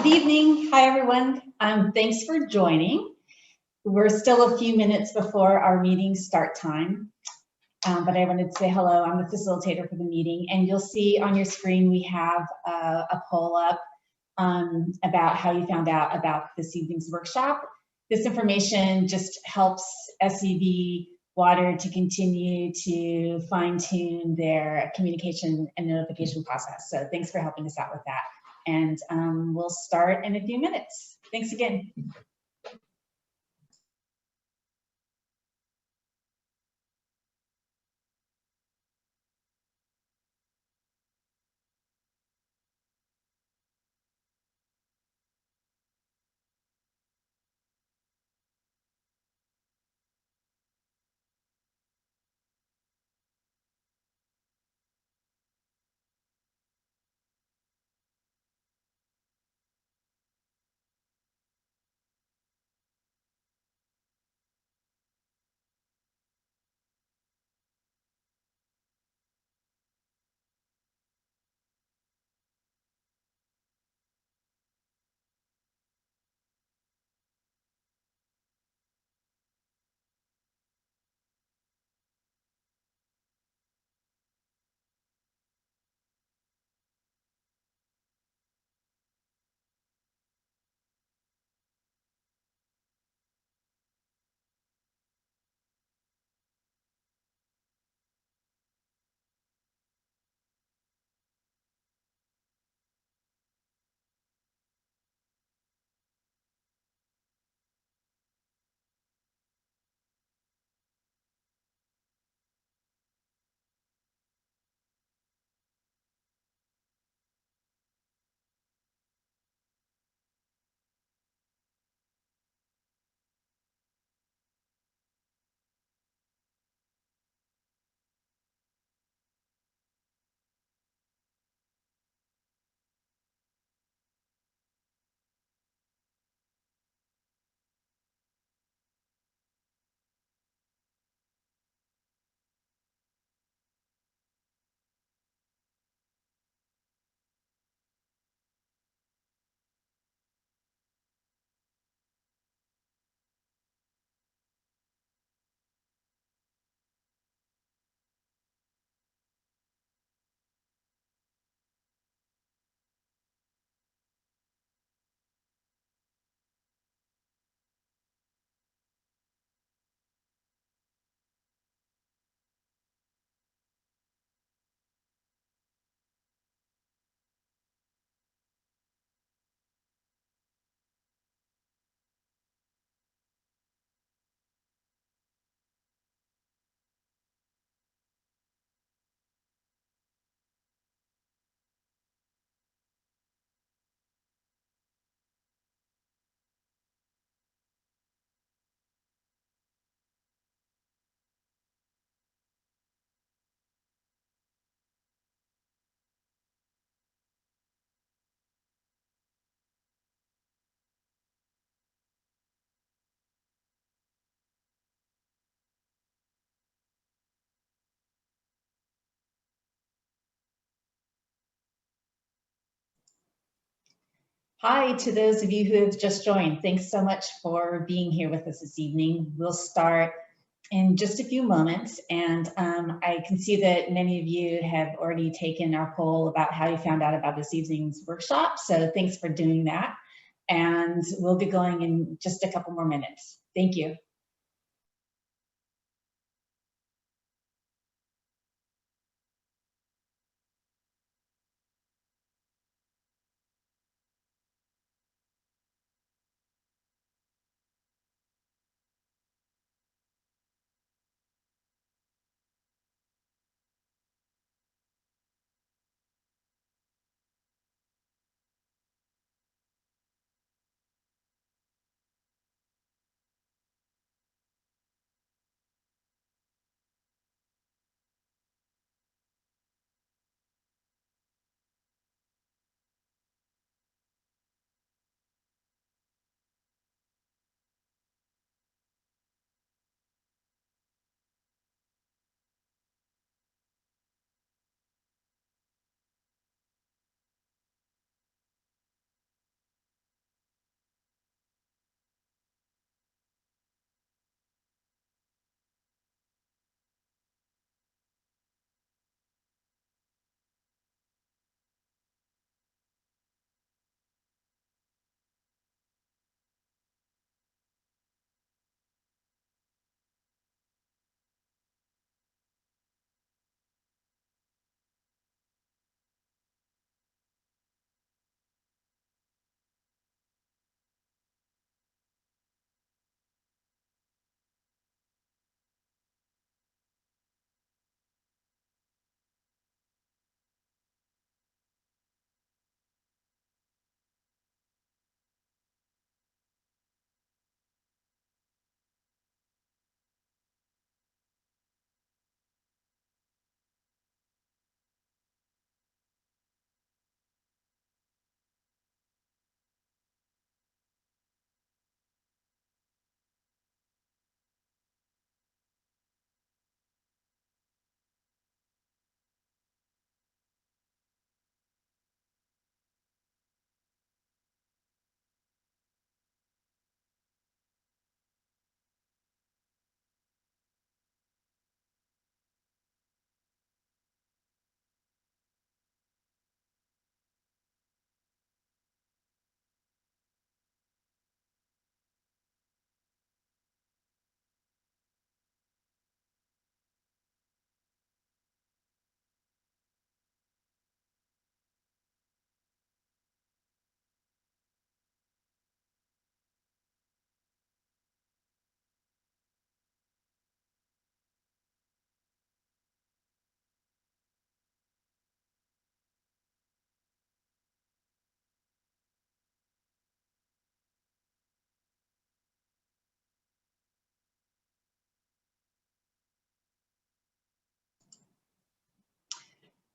Good evening. Hi, everyone. Thanks for joining. We're still a few minutes before our meeting start time, but I wanted to say hello. I'm the facilitator for the meeting, and you'll see on your screen we have a poll up about how you found out about this evening's workshop. This information just helps SCV Water to continue to fine-tune their communication and notification process. So thanks for helping us out with that. And we'll start in a few minutes. Thanks again. Hi to those of you who have just joined. Thanks so much for being here with us this evening. We'll start in just a few moments, and I can see that many of you have already taken our poll about how you found out about this evening's workshop, so thanks for doing that. And we'll be going in just a couple more minutes. Thank you.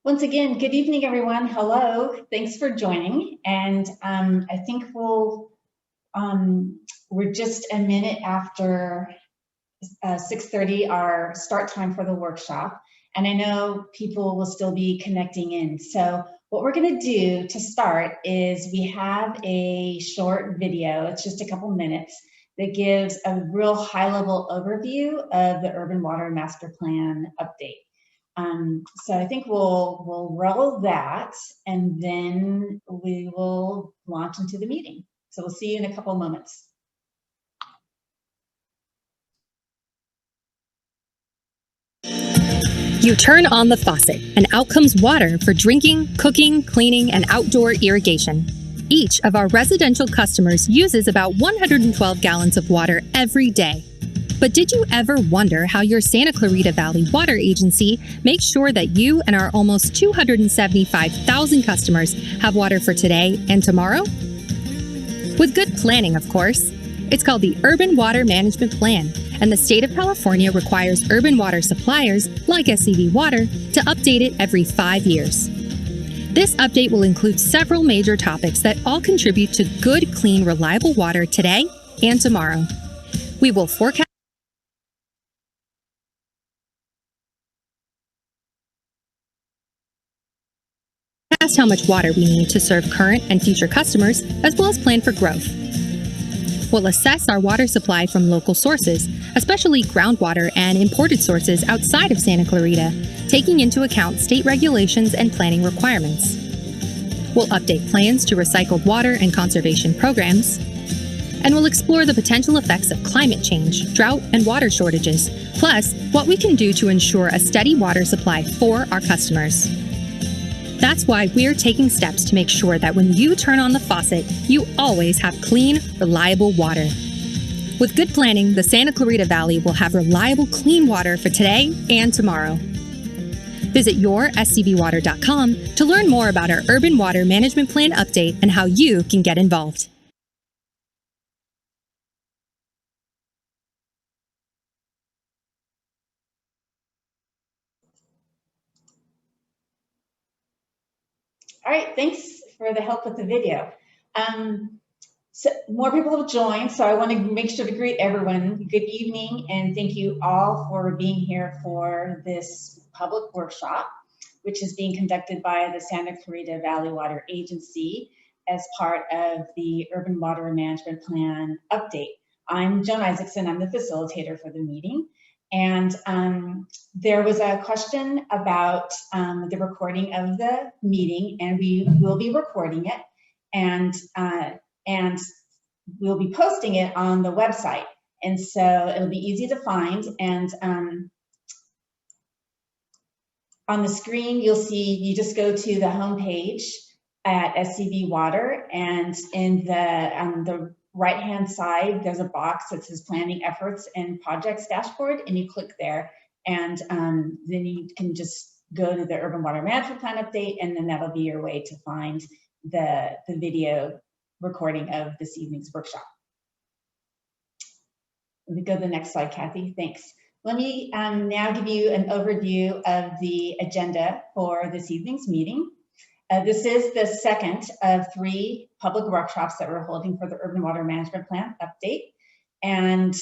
Once again, good evening, everyone. Hello, thanks for joining. And I think we're just a minute after 6:30, our start time for the workshop. And I know people will still be connecting in. So what we're gonna do to start is we have a short video, it's just a couple minutes, that gives a real high-level overview of the Urban Water Master Plan update. So I think we'll roll that and then we will launch into the meeting. So we'll see you in a couple moments. You turn on the faucet and out comes water for drinking, cooking, cleaning, and outdoor irrigation. Each of our residential customers uses about 112 gallons of water every day. But did you ever wonder how your Santa Clarita Valley Water Agency makes sure that you and our almost 275,000 customers have water for today and tomorrow? With good planning, of course. It's called the Urban Water Management Plan, and the state of California requires urban water suppliers, like SCV Water, to update it every 5 years. This update will include several major topics that all contribute to good, clean, reliable water today and tomorrow. We will forecast how much water we need to serve current and future customers, as well as plan for growth. We'll assess our water supply from local sources, especially groundwater and imported sources outside of Santa Clarita, taking into account state regulations and planning requirements. We'll update plans to recycled water and conservation programs, and we'll explore the potential effects of climate change, drought, and water shortages, plus what we can do to ensure a steady water supply for our customers. That's why we're taking steps to make sure that when you turn on the faucet, you always have clean, reliable water. With good planning, the Santa Clarita Valley will have reliable, clean water for today and tomorrow. Visit yourscvwater.com to learn more about our Urban Water Management Plan update and how you can get involved. All right, thanks for the help with the video. So more people have joined, so I want to make sure to greet everyone. Good evening, and thank you all for being here for this public workshop, which is being conducted by the Santa Clarita Valley Water Agency as part of the Urban Water Management Plan update. I'm Joan Isaacson, I'm the facilitator for the meeting. And there was a question about the recording of the meeting, and we will be recording it, and we'll be posting it on the website. And so it'll be easy to find. And on the screen, you'll see, you just go to the homepage at SCV Water, and in the right-hand side, there's a box that says Planning Efforts and Projects Dashboard, and you click there, and then you can just go to the Urban Water Management Plan update, and then that'll be your way to find the video recording of this evening's workshop. Let me go to the next slide, Kathy, thanks. Let me now give you an overview of the agenda for this evening's meeting. This is the second of 3 public workshops that we're holding for the Urban Water Management Plan update. And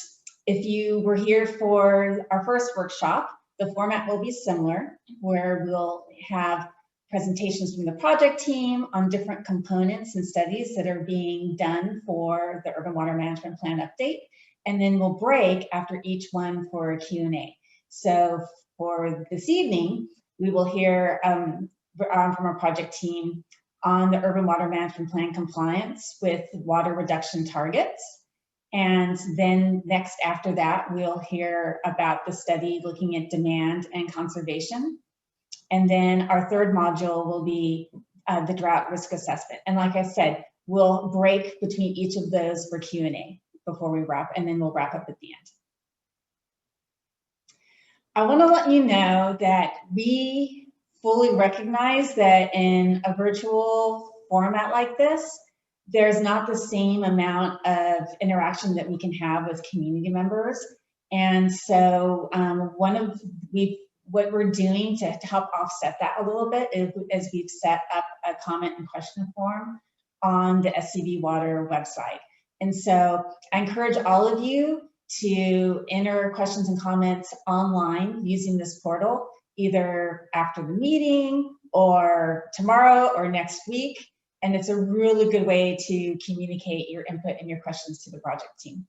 if you were here for our first workshop, the format will be similar, where we'll have presentations from the project team on different components and studies that are being done for the Urban Water Management Plan update. And then we'll break after each one for a Q&A. So for this evening, we will hear from our project team on the Urban Water Management Plan compliance with water reduction targets. And then next after that, we'll hear about the study looking at demand and conservation. And then our third module will be the drought risk assessment. And like I said, we'll break between each of those for Q&A before we wrap, and then we'll wrap up at the end. I want to let you know that we fully recognize that in a virtual format like this, there's not the same amount of interaction that we can have with community members. And so what we're doing to help offset that a little bit is we've set up a comment and question form on the SCV Water website. And so I encourage all of you to enter questions and comments online using this portal, either after the meeting or tomorrow or next week. And it's a really good way to communicate your input and your questions to the project team.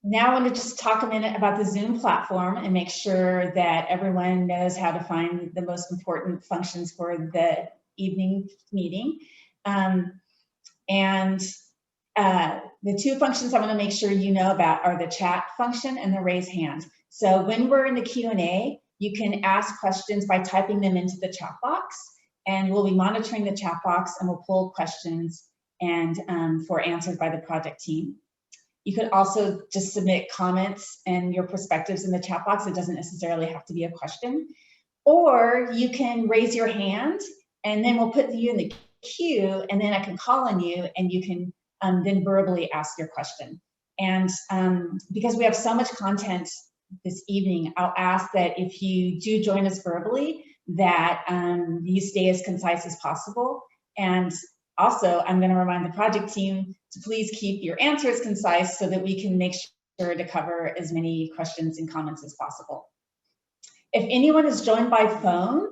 Now I want to just talk a minute about the Zoom platform and make sure that everyone knows how to find the most important functions for the evening meeting. The two functions I want to make sure you know about are the chat function and the raise hand. So when we're in the Q&A, you can ask questions by typing them into the chat box, and we'll be monitoring the chat box and we'll pull questions and for answered by the project team. You could also just submit comments and your perspectives in the chat box. It doesn't necessarily have to be a question. Or you can raise your hand and then we'll put you in the queue, and then I can call on you and you can then verbally ask your question. And because we have so much content this evening, I'll ask that if you do join us verbally, that you stay as concise as possible. And also, I'm going to remind the project team to please keep your answers concise so that we can make sure to cover as many questions and comments as possible. If anyone is joined by phone,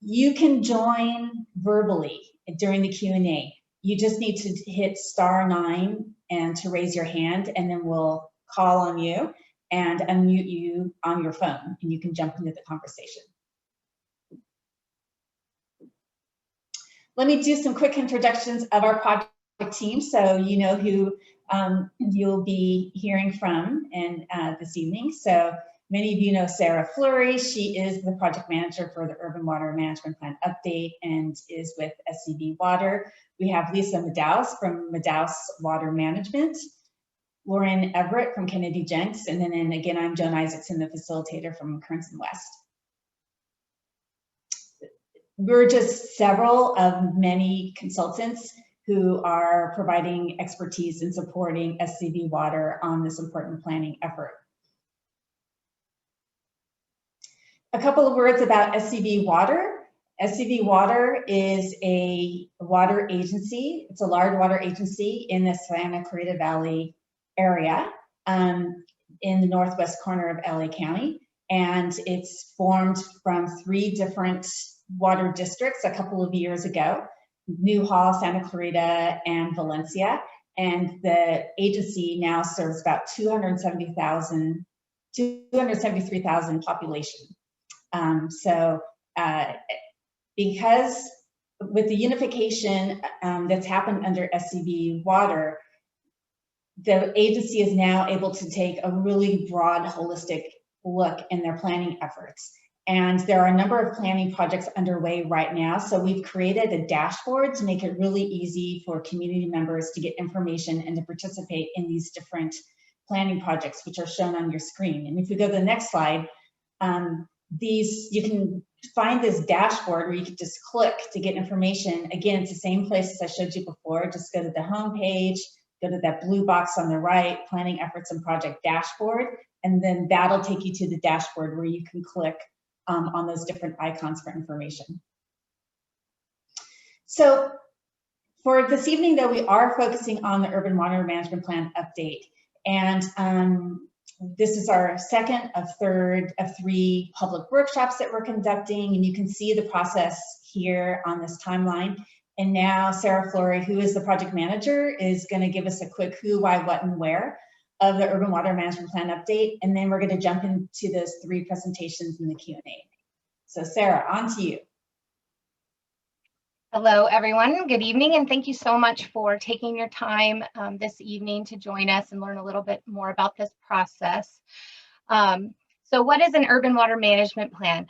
you can join verbally during the Q&A. You just need to hit *9 and to raise your hand, and then we'll call on you and unmute you on your phone, and you can jump into the conversation. Let me do some quick introductions of our project team so you know who you'll be hearing from this evening. So many of you know Sarah Fleury. She is the project manager for the Urban Water Management Plan Update and is with SCV Water. We have Lisa Madaus from Madaus Water Management, Lauren Everett from Kennedy Jenks, and then again, I'm Joan Isaacson, the facilitator from Kearns and West. We're just several of many consultants who are providing expertise in supporting SCV Water on this important planning effort. A couple of words about SCV Water. SCV Water is a water agency. It's a large water agency in the Santa Clarita Valley area in the northwest corner of LA County. And it's formed from 3 different water districts a couple of years ago: Newhall, Santa Clarita, and Valencia. And the agency now serves about 273,000 population. Because with the unification that's happened under SCV Water, the agency is now able to take a really broad, holistic look in their planning efforts. And there are a number of planning projects underway right now. So we've created a dashboard to make it really easy for community members to get information and to participate in these different planning projects, which are shown on your screen. And if we go to the next slide, you can find this dashboard where you can just click to get information. Again, it's the same place as I showed you before. Just go to the home page, go to that blue box on the right, Planning Efforts and Project Dashboard, and then that'll take you to the dashboard where you can click on those different icons for information. So for this evening, though, we are focusing on the Urban Water Management Plan update. And this is our second of 3 public workshops that we're conducting, and you can see the process here on this timeline. And now Sarah Fleury, who is the project manager, is going to give us a quick who, why, what, and where of the Urban Water Management Plan update, and then we're going to jump into those 3 presentations in the Q&A. So Sarah, on to you. Hello, everyone. Good evening, and thank you so much for taking your time this evening to join us and learn a little bit more about this process. So what is an urban water management plan?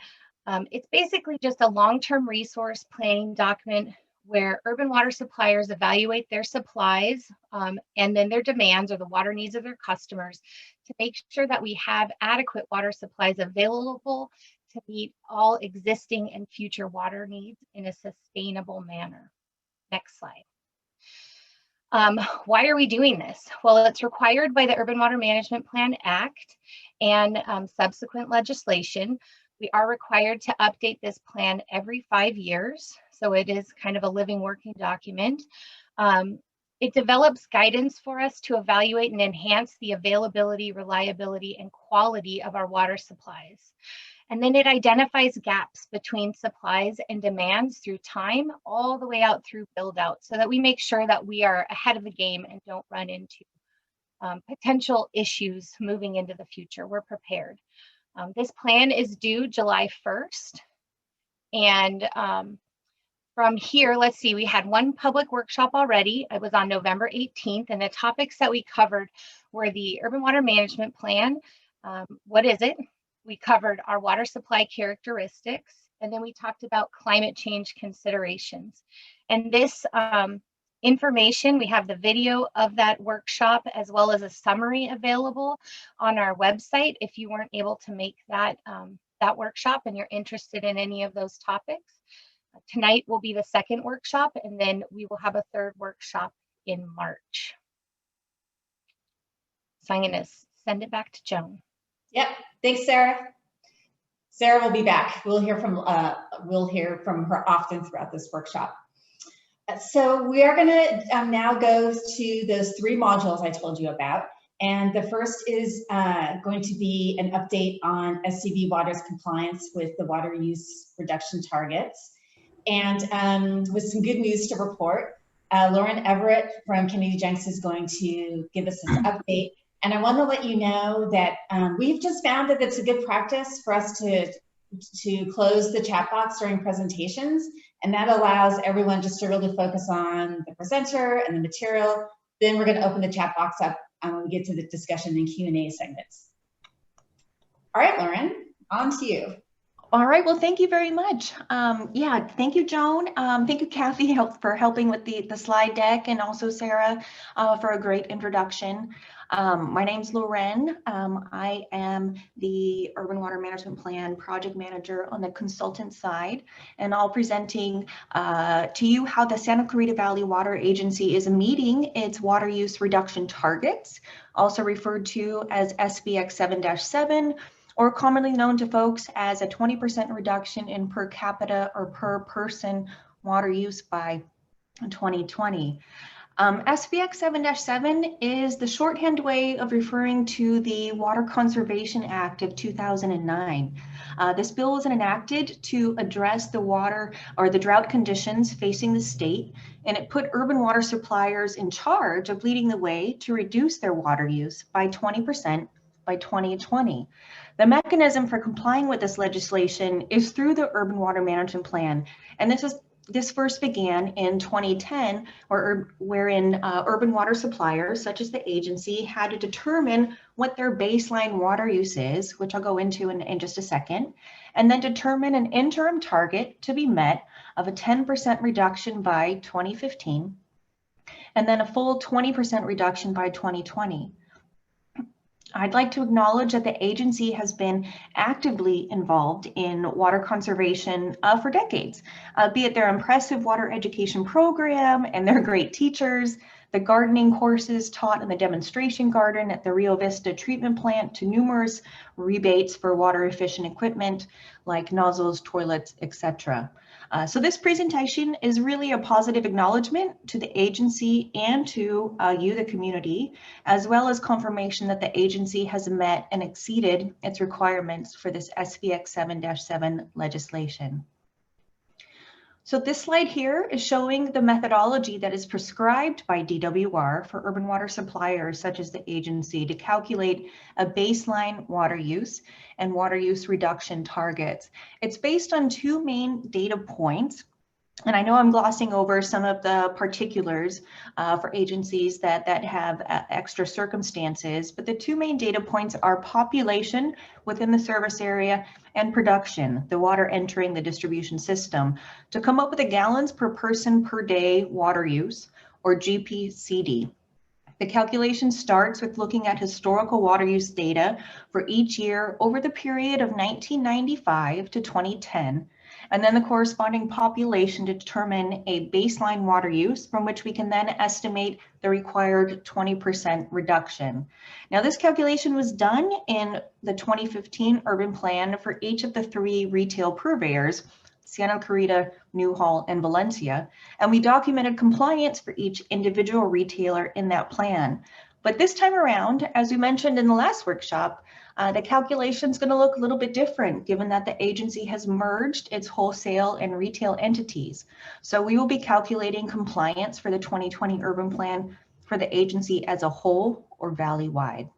It's basically just a long-term resource planning document where urban water suppliers evaluate their supplies and then their demands or the water needs of their customers to make sure that we have adequate water supplies available to meet all existing and future water needs in a sustainable manner. Next slide. Why are we doing this? Well, it's required by the Urban Water Management Plan Act and subsequent legislation. We are required to update this plan every 5 years. So it is kind of a living, working document. It develops guidance for us to evaluate and enhance the availability, reliability, and quality of our water supplies. And then it identifies gaps between supplies and demands through time, all the way out through build out, so that we make sure that we are ahead of the game and don't run into potential issues moving into the future. We're prepared. This plan is due July 1st. And from here, let's see, we had one public workshop already. It was on November 18th, and the topics that we covered were the Urban Water Management Plan. What is it? We covered our water supply characteristics, and then we talked about climate change considerations. And this information, we have the video of that workshop as well as a summary available on our website if you weren't able to make that, that workshop and you're interested in any of those topics. Tonight will be the second workshop, and then we will have a third workshop in March. So I'm going to send it back to Joan. Yep, thanks, Sarah. Sarah will be back. We'll hear from her often throughout this workshop. So we are going to now go to those 3 modules I told you about. And the first is going to be an update on SCV Water's compliance with the water use reduction targets. And with some good news to report, Lauren Everett from Kennedy Jenks is going to give us this update. And I want to let you know that we've just found that it's a good practice for us to close the chat box during presentations. And that allows everyone just to really focus on the presenter and the material. Then we're going to open the chat box up when we get to the discussion and Q&A segments. All right, Lauren, on to you. All right, well, thank you very much. Yeah, thank you, Joan. Thank you, Kathy, for helping with the slide deck, and also Sarah for a great introduction. My name's Loren. I am the Urban Water Management Plan Project Manager on the consultant side, and I'll presenting to you how the Santa Clarita Valley Water Agency is meeting its water use reduction targets, also referred to as SVX 7-7, or commonly known to folks as a 20% reduction in per capita or per person water use by 2020. SVX 7-7 is the shorthand way of referring to the Water Conservation Act of 2009. This bill was enacted to address the water or the drought conditions facing the state, and it put urban water suppliers in charge of leading the way to reduce their water use by 20% by 2020. The mechanism for complying with this legislation is through the Urban Water Management Plan, and this first began in 2010, wherein urban water suppliers, such as the agency, had to determine what their baseline water use is, which I'll go into in just a second, and then determine an interim target to be met of a 10% reduction by 2015, and then a full 20% reduction by 2020. I'd like to acknowledge that the agency has been actively involved in water conservation for decades, be it their impressive water education program and their great teachers, the gardening courses taught in the demonstration garden at the Rio Vista treatment plant, to numerous rebates for water efficient equipment like nozzles, toilets, etc. So this presentation is really a positive acknowledgement to the agency and to you, the community, as well as confirmation that the agency has met and exceeded its requirements for this SVX 7-7 legislation. So this slide here is showing the methodology that is prescribed by DWR for urban water suppliers such as the agency to calculate a baseline water use and water use reduction targets. It's based on 2 main data points. And I know I'm glossing over some of the particulars for agencies that have extra circumstances, but the 2 main data points are population within the service area and production, the water entering the distribution system, to come up with a gallons per person per day water use, or GPCD. The calculation starts with looking at historical water use data for each year over the period of 1995 to 2010, and then the corresponding population to determine a baseline water use from which we can then estimate the required 20% reduction. Now, this calculation was done in the 2015 urban plan for each of the 3 retail purveyors, Santa Clarita, Newhall, and Valencia, and we documented compliance for each individual retailer in that plan. But this time around, as we mentioned in the last workshop, the calculation is going to look a little bit different given that the agency has merged its wholesale and retail entities. So we will be calculating compliance for the 2020 urban plan for the agency as a whole or valley-wide.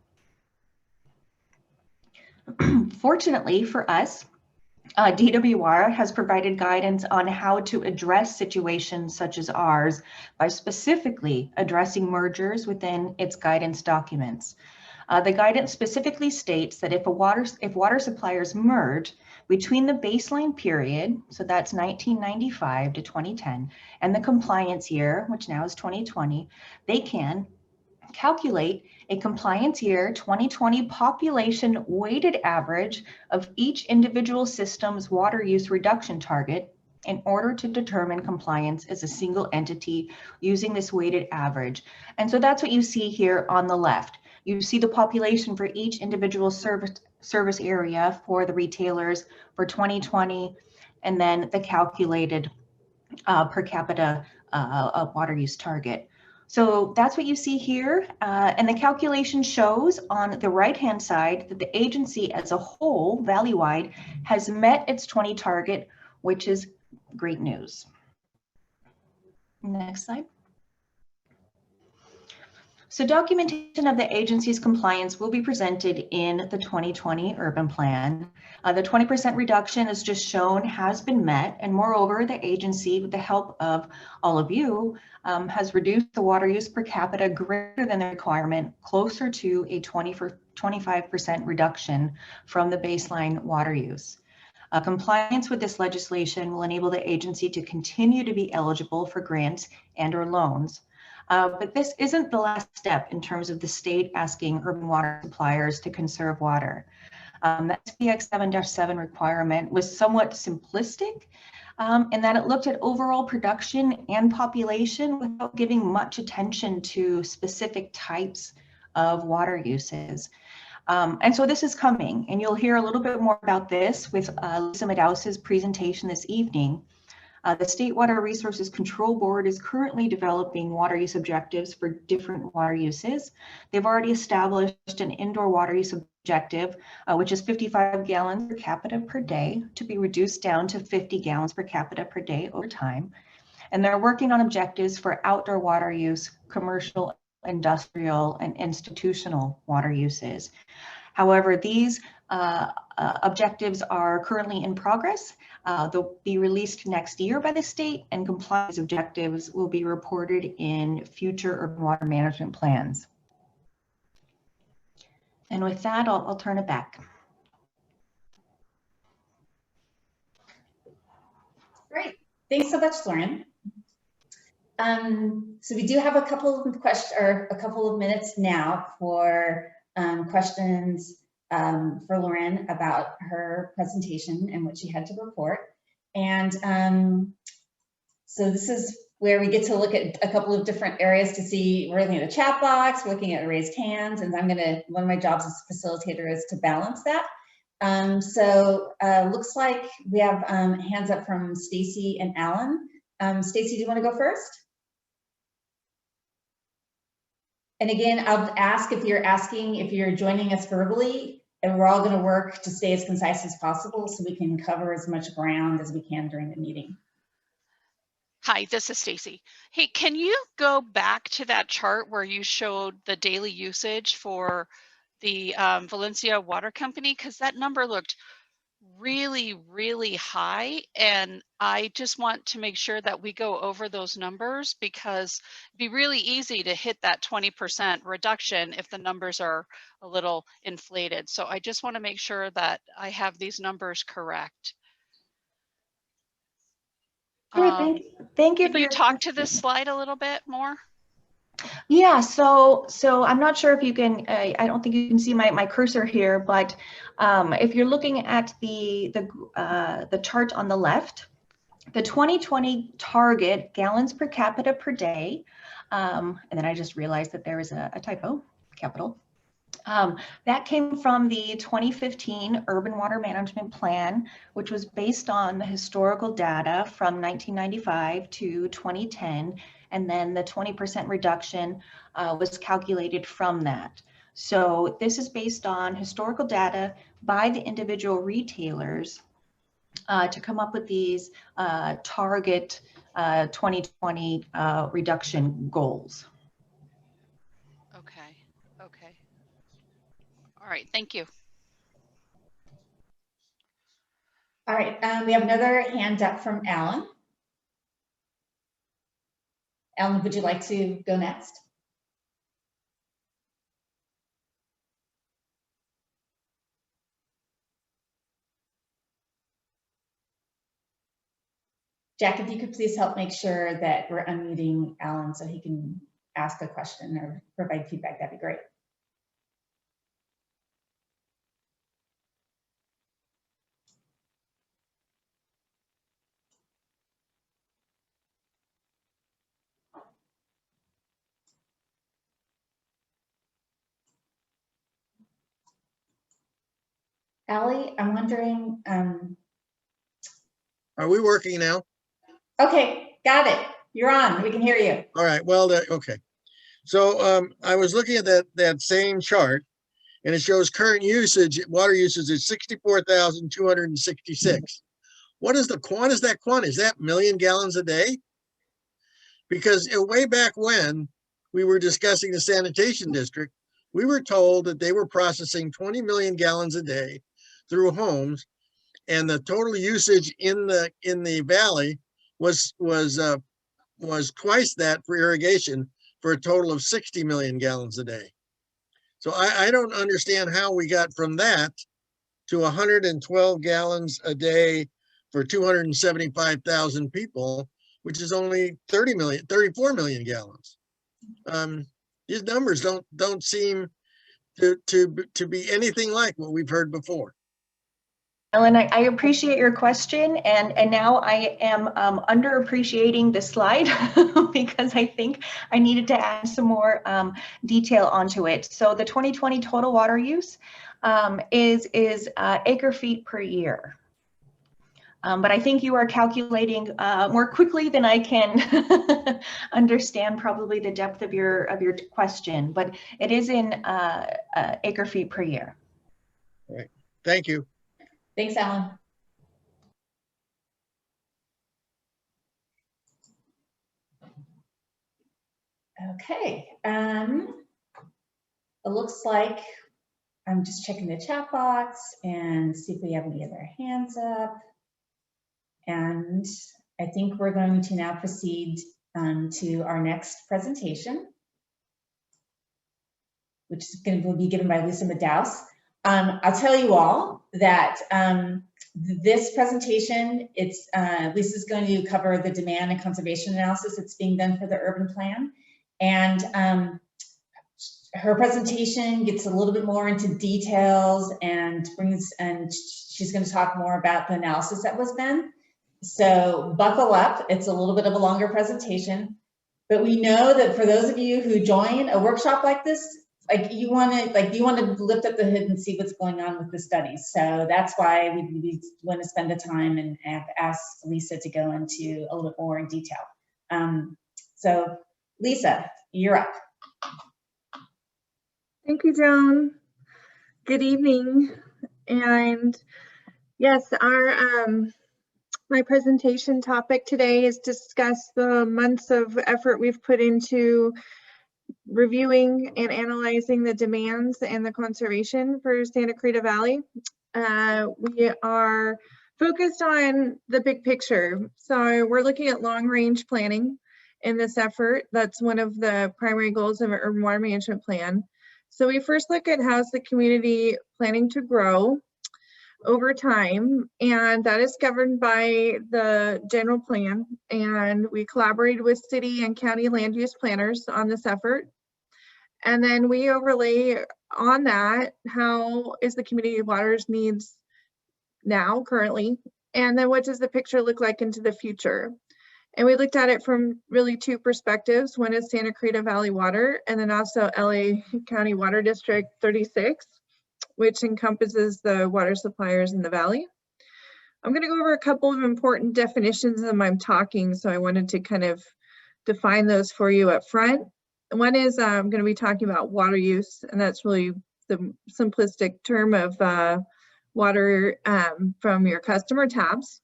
Fortunately for us, DWR has provided guidance on how to address situations such as ours by specifically addressing mergers within its guidance documents. The guidance specifically states that if water suppliers merge between the baseline period, so that's 1995 to 2010, and the compliance year, which now is 2020, they can calculate a compliance year 2020 population weighted average of each individual system's water use reduction target in order to determine compliance as a single entity using this weighted average. And so that's what you see here on the left. You see the population for each individual service area for the retailers for 2020, and then the calculated per capita water use target. So that's what you see here. And the calculation shows on the right-hand side that the agency as a whole, Valleywide, has met its 20 target, which is great news. Next slide. So documentation of the agency's compliance will be presented in the 2020 urban plan. The 20% reduction, as just shown, has been met, and moreover, the agency, with the help of all of you, has reduced the water use per capita greater than the requirement, closer to a 25% reduction from the baseline water use. Compliance with this legislation will enable the agency to continue to be eligible for grants and/or loans. But this isn't the last step in terms of the state asking urban water suppliers to conserve water. The SPX 7-7 requirement was somewhat simplistic in that it looked at overall production and population without giving much attention to specific types of water uses. And so this is coming, and you'll hear a little bit more about this with Lisa Madouse's presentation this evening. The State Water Resources Control Board is currently developing water use objectives for different water uses. They've already established an indoor water use objective, which is 55 gallons per capita per day, to be reduced down to 50 gallons per capita per day over time. And they're working on objectives for outdoor water use, commercial, industrial, and institutional water uses. However, these objectives are currently in progress. They'll be released next year by the state, and compliance objectives will be reported in future urban water management plans. And with that, I'll turn it back. Great. Thanks so much, Lauren. So we do have a couple of questions, or a couple of minutes now for questions for Lauren about her presentation and what she had to report. And so this is where we get to look at a couple of different areas to see. We're looking at a chat box, we're looking at raised hands, and one of my jobs as a facilitator is to balance that. Looks like we have hands up from Stacy and Alan. Stacy, do you want to go first? And again, I'll ask if you're joining us verbally, and we're all going to work to stay as concise as possible so we can cover as much ground as we can during the meeting. Hi, this is Stacy. Hey, can you go back to that chart where you showed the daily usage for the Valencia Water Company? Because that number looked really, really high, and I just want to make sure that we go over those numbers, because it'd be really easy to hit that 20% reduction if the numbers are a little inflated. So I just want to make sure that I have these numbers correct. Sure, thank you for Can you talk to this slide a little bit more? Yeah, so I'm not sure if you can, I don't think you can see my cursor here, but if you're looking at the chart on the left, the 2020 target gallons per capita per day, and then I just realized that there is a typo, capital. That came from the 2015 Urban Water Management Plan, which was based on the historical data from 1995 to 2010, and then the 20% reduction was calculated from that. So this is based on historical data by the individual retailers to come up with these target 2020 reduction goals. Okay. Okay. All right. Thank you. All right, we have another hand up from Alan. Alan, would you like to go next? Jack, if you could please help make sure that we're unmuting Alan so he can ask a question or provide feedback, that'd be great. Allie, I'm wondering. Are we working now? Okay, got it. You're on. We can hear you. All right. Well, okay. So I was looking at that same chart, and it shows current usage, water usage is 64,266. What is the quant? Is that quant? Is that million gallons a day? Because way back when we were discussing the sanitation district, we were told that they were processing 20 million gallons a day through homes, and the total usage in the valley was twice that for irrigation, for a total of 60 million gallons a day. So I don't understand how we got from that to 112 gallons a day for 275,000 people, which is only 34 million gallons. These numbers don't seem to be anything like what we've heard before. Ellen, I appreciate your question, and now I am underappreciating this slide because I think I needed to add some more detail onto it. So the 2020 total water use is acre feet per year. But I think you are calculating more quickly than I can understand probably the depth of your question, but it is in acre feet per year. All right, thank you. Thanks, Alan. Okay, it looks like I'm just checking the chat box and see if we have any other hands up. And I think we're going to now proceed to our next presentation, which is going to be given by Lisa Madaus. I'll tell you all that this presentation, Lisa's going to cover the demand and conservation analysis that's being done for the urban plan. And her presentation gets a little bit more into details and she's going to talk more about the analysis that was done. So buckle up, it's a little bit of a longer presentation, but we know that for those of you who join a workshop like this, you want to lift up the hood and see what's going on with the studies. So that's why we want to spend the time and ask Lisa to go into a little bit more in detail. So Lisa, you're up. Thank you, Joan. Good evening. And yes, my presentation topic today is discuss the months of effort we've put into reviewing and analyzing the demands and the conservation for Santa Clarita Valley. We are focused on the big picture. So we're looking at long range planning in this effort. That's one of the primary goals of an urban water management plan. So we first look at how's the community planning to grow over time, and that is governed by the general plan. And we collaborated with city and county land use planners on this effort. And then we overlay on that, how is the community water's needs now currently? And then what does the picture look like into the future? And we looked at it from really two perspectives. One is Santa Clarita Valley Water, and then also LA County Water District 36, which encompasses the water suppliers in the valley. I'm going to go over a couple of important definitions as I'm talking, so I wanted to kind of define those for you up front. One is I'm going to be talking about water use, and that's really the simplistic term of water from your customer tabs.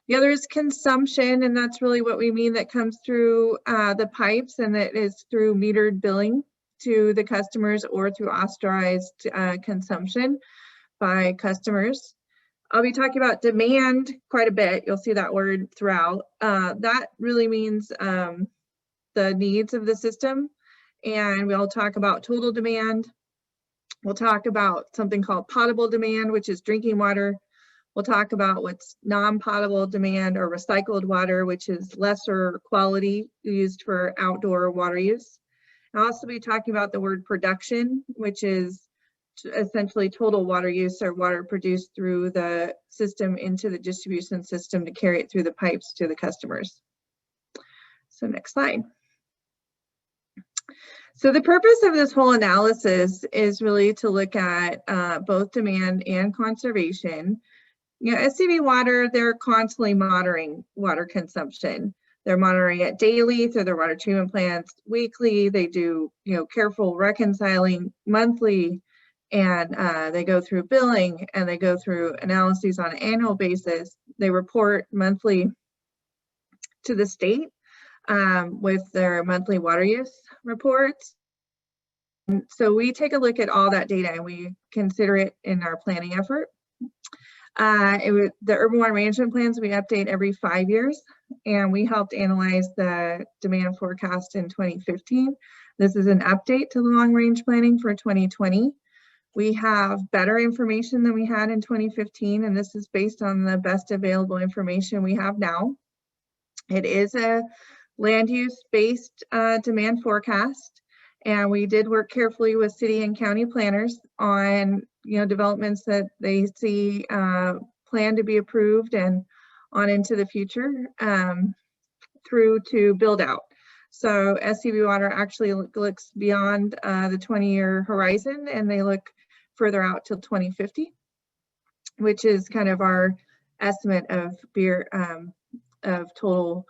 The other is consumption, and that's really what we mean that comes through the pipes, and that is through metered billing to the customers or through authorized consumption by customers. I'll be talking about demand quite a bit. You'll see that word throughout. That really means the needs of the system, and we'll talk about total demand. We'll talk about something called potable demand, which is drinking water. We'll talk about what's non-potable demand or recycled water, which is lesser quality used for outdoor water use. I'll also be talking about the word production, which is essentially total water use or water produced through the system into the distribution system to carry it through the pipes to the customers. So next slide. So the purpose of this whole analysis is really to look at both demand and conservation. You know, SCV Water, they're constantly monitoring water consumption. They're monitoring it daily through their water treatment plants, weekly. They do, you know, careful reconciling monthly, and they go through billing, and they go through analyses on an annual basis. They report monthly to the state with their monthly water use reports. And so we take a look at all that data and we consider it in our planning effort. The urban water management plans we update every 5 years, and we helped analyze the demand forecast in 2015. This is an update to the long range planning for 2020. We have better information than we had in 2015, and this is based on the best available information we have now. It is a land use based demand forecast, and we did work carefully with city and county planners on, you know, developments that they see plan to be approved and on into the future through to build out. So SCV Water actually looks beyond the 20-year horizon, and they look further out till 2050, which is kind of our estimate of total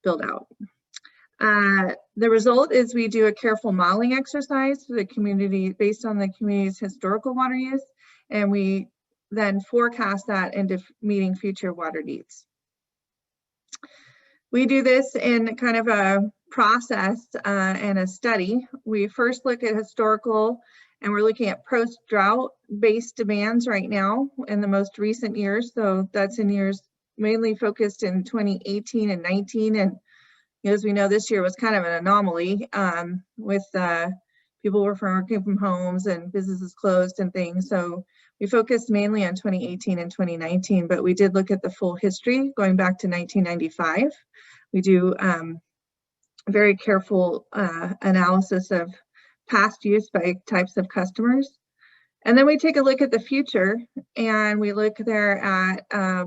build out. The result is we do a careful modeling exercise for the community based on the community's historical water use, and we then forecast that into meeting future water needs. We do this in kind of a process and a study. We first look at historical, and we're looking at post-drought based demands right now in the most recent years. So that's in years mainly focused in 2018 and 19. And as we know, this year was kind of an anomaly with people working from homes and businesses closed and things. So we focused mainly on 2018 and 2019, but we did look at the full history going back to 1995. We do very careful analysis of past use by types of customers. And then we take a look at the future, and we look there at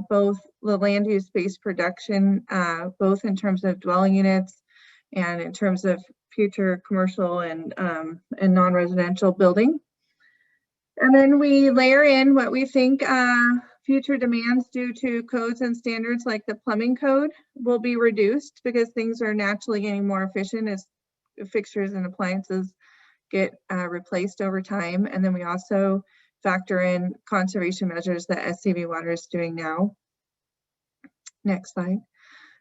both the land use based production, both in terms of dwelling units and in terms of future commercial and non-residential building. And then we layer in what we think future demands due to codes and standards like the plumbing code will be reduced because things are naturally getting more efficient as fixtures and appliances get replaced over time. And then we also factor in conservation measures that SCV Water is doing now. Next slide.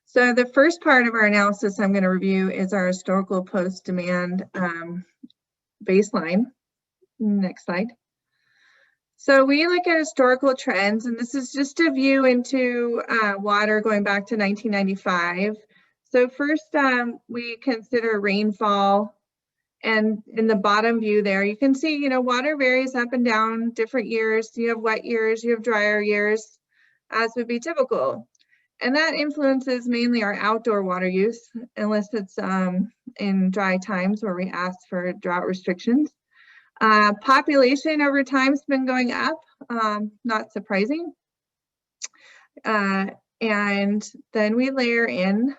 So the first part of our analysis I'm going to review is our historical post-demand baseline. Next slide. So we look at historical trends, and this is just a view into water going back to 1995. So first we consider rainfall. And in the bottom view there, you can see, you know, water varies up and down different years. You have wet years, you have drier years, as would be typical. And that influences mainly our outdoor water use, unless it's in dry times where we ask for drought restrictions. Population over time has been going up, not surprising. And then we layer in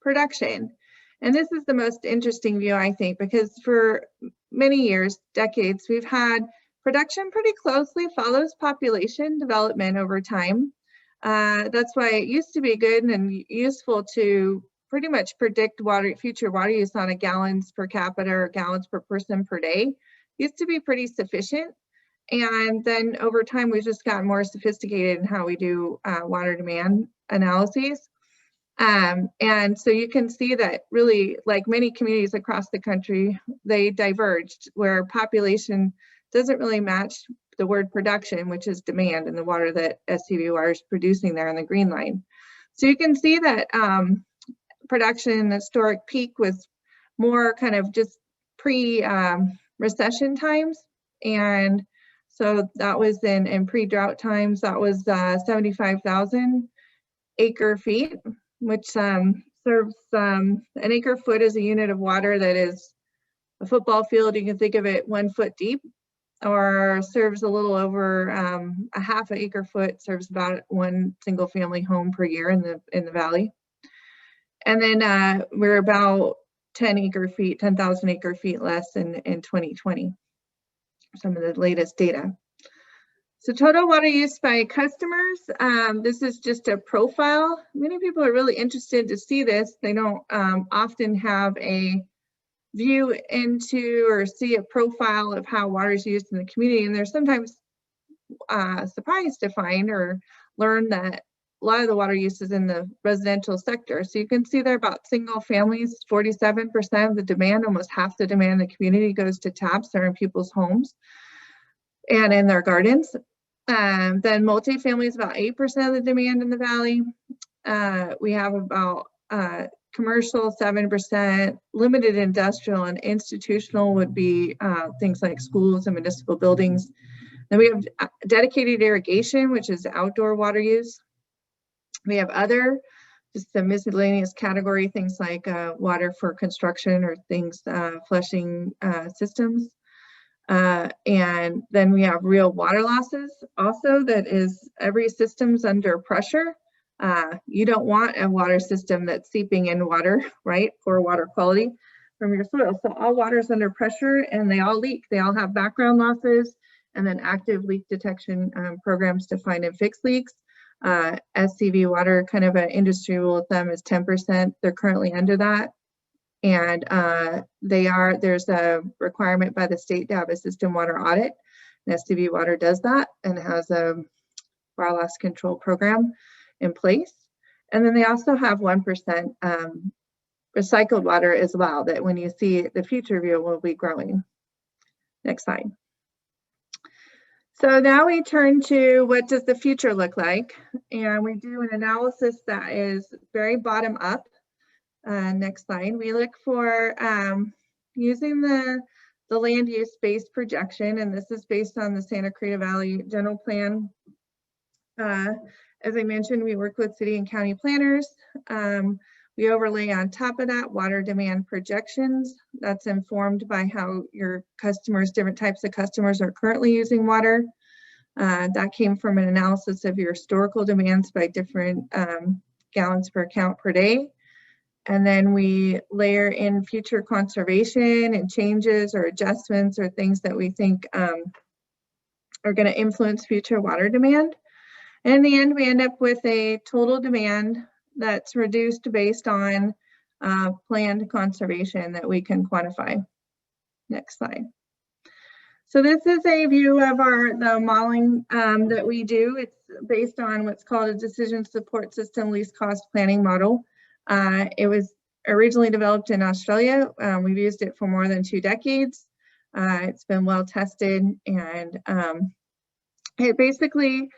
production. And this is the most interesting view, I think, because for many years, decades, we've had production pretty closely follows population development over time. That's why it used to be good and useful to pretty much predict future water use on a gallons per capita or gallons per person per day. Used to be pretty sufficient. And then over time, we've just gotten more sophisticated in how we do water demand analyses. And so you can see that really, like many communities across the country, they diverged where population doesn't really match the word production, which is demand, and the water that SCV Water is producing there on the green line. So you can see that production in the historic peak was more kind of just pre-recession times. And so that was in pre-drought times, that was 75,000 acre feet, which serves an acre foot as a unit of water that is a football field. You can think of it 1 foot deep, or serves a little over a half an acre foot, serves about one single family home per year in the valley. And then we're about 10,000 acre feet less in 2020, some of the latest data. So total water use by customers, this is just a profile. Many people are really interested to see this. They don't often have a view into or see a profile of how water is used in the community. And they're sometimes surprised to find or learn that a lot of the water use is in the residential sector. So you can see there about single families, 47% of the demand, almost half the demand in the community goes to taps that are in people's homes and in their gardens. Then multifamily is about 8% of the demand in the valley. We have about commercial 7%, limited industrial, and institutional would be things like schools and municipal buildings. Then we have dedicated irrigation, which is outdoor water use. We have other, just the miscellaneous category, things like water for construction or things, flushing systems. And then we have real water losses also, that is every system's under pressure. You don't want a water system that's seeping in water, right, for water quality from your soil. So all water's under pressure and they all leak. They all have background losses and then active leak detection programs to find and fix leaks. SCV Water, kind of an industry rule with them, is 10%. They're currently under that. And there's a requirement by the state to have a system water audit. And SCV Water does that and has a water loss control program in place. And then they also have 1% recycled water as well, that when you see the future view will be growing. Next slide. So now we turn to what does the future look like? And we do an analysis that is very bottom up. Next slide. We look for using the land use based projection, and this is based on the Santa Clarita Valley General Plan. As I mentioned, we work with city and county planners. We overlay on top of that water demand projections. That's informed by how your customers, different types of customers, are currently using water. That came from an analysis of your historical demands by different gallons per account per day. And then we layer in future conservation and changes or adjustments or things that we think are going to influence future water demand. And in the end, we end up with a total demand that's reduced based on planned conservation that we can quantify. Next slide. So this is a view of the modeling that we do. It's based on what's called a decision support system least cost planning model. It was originally developed in Australia. We've used it for more than 2 decades. It's been well tested, and it basically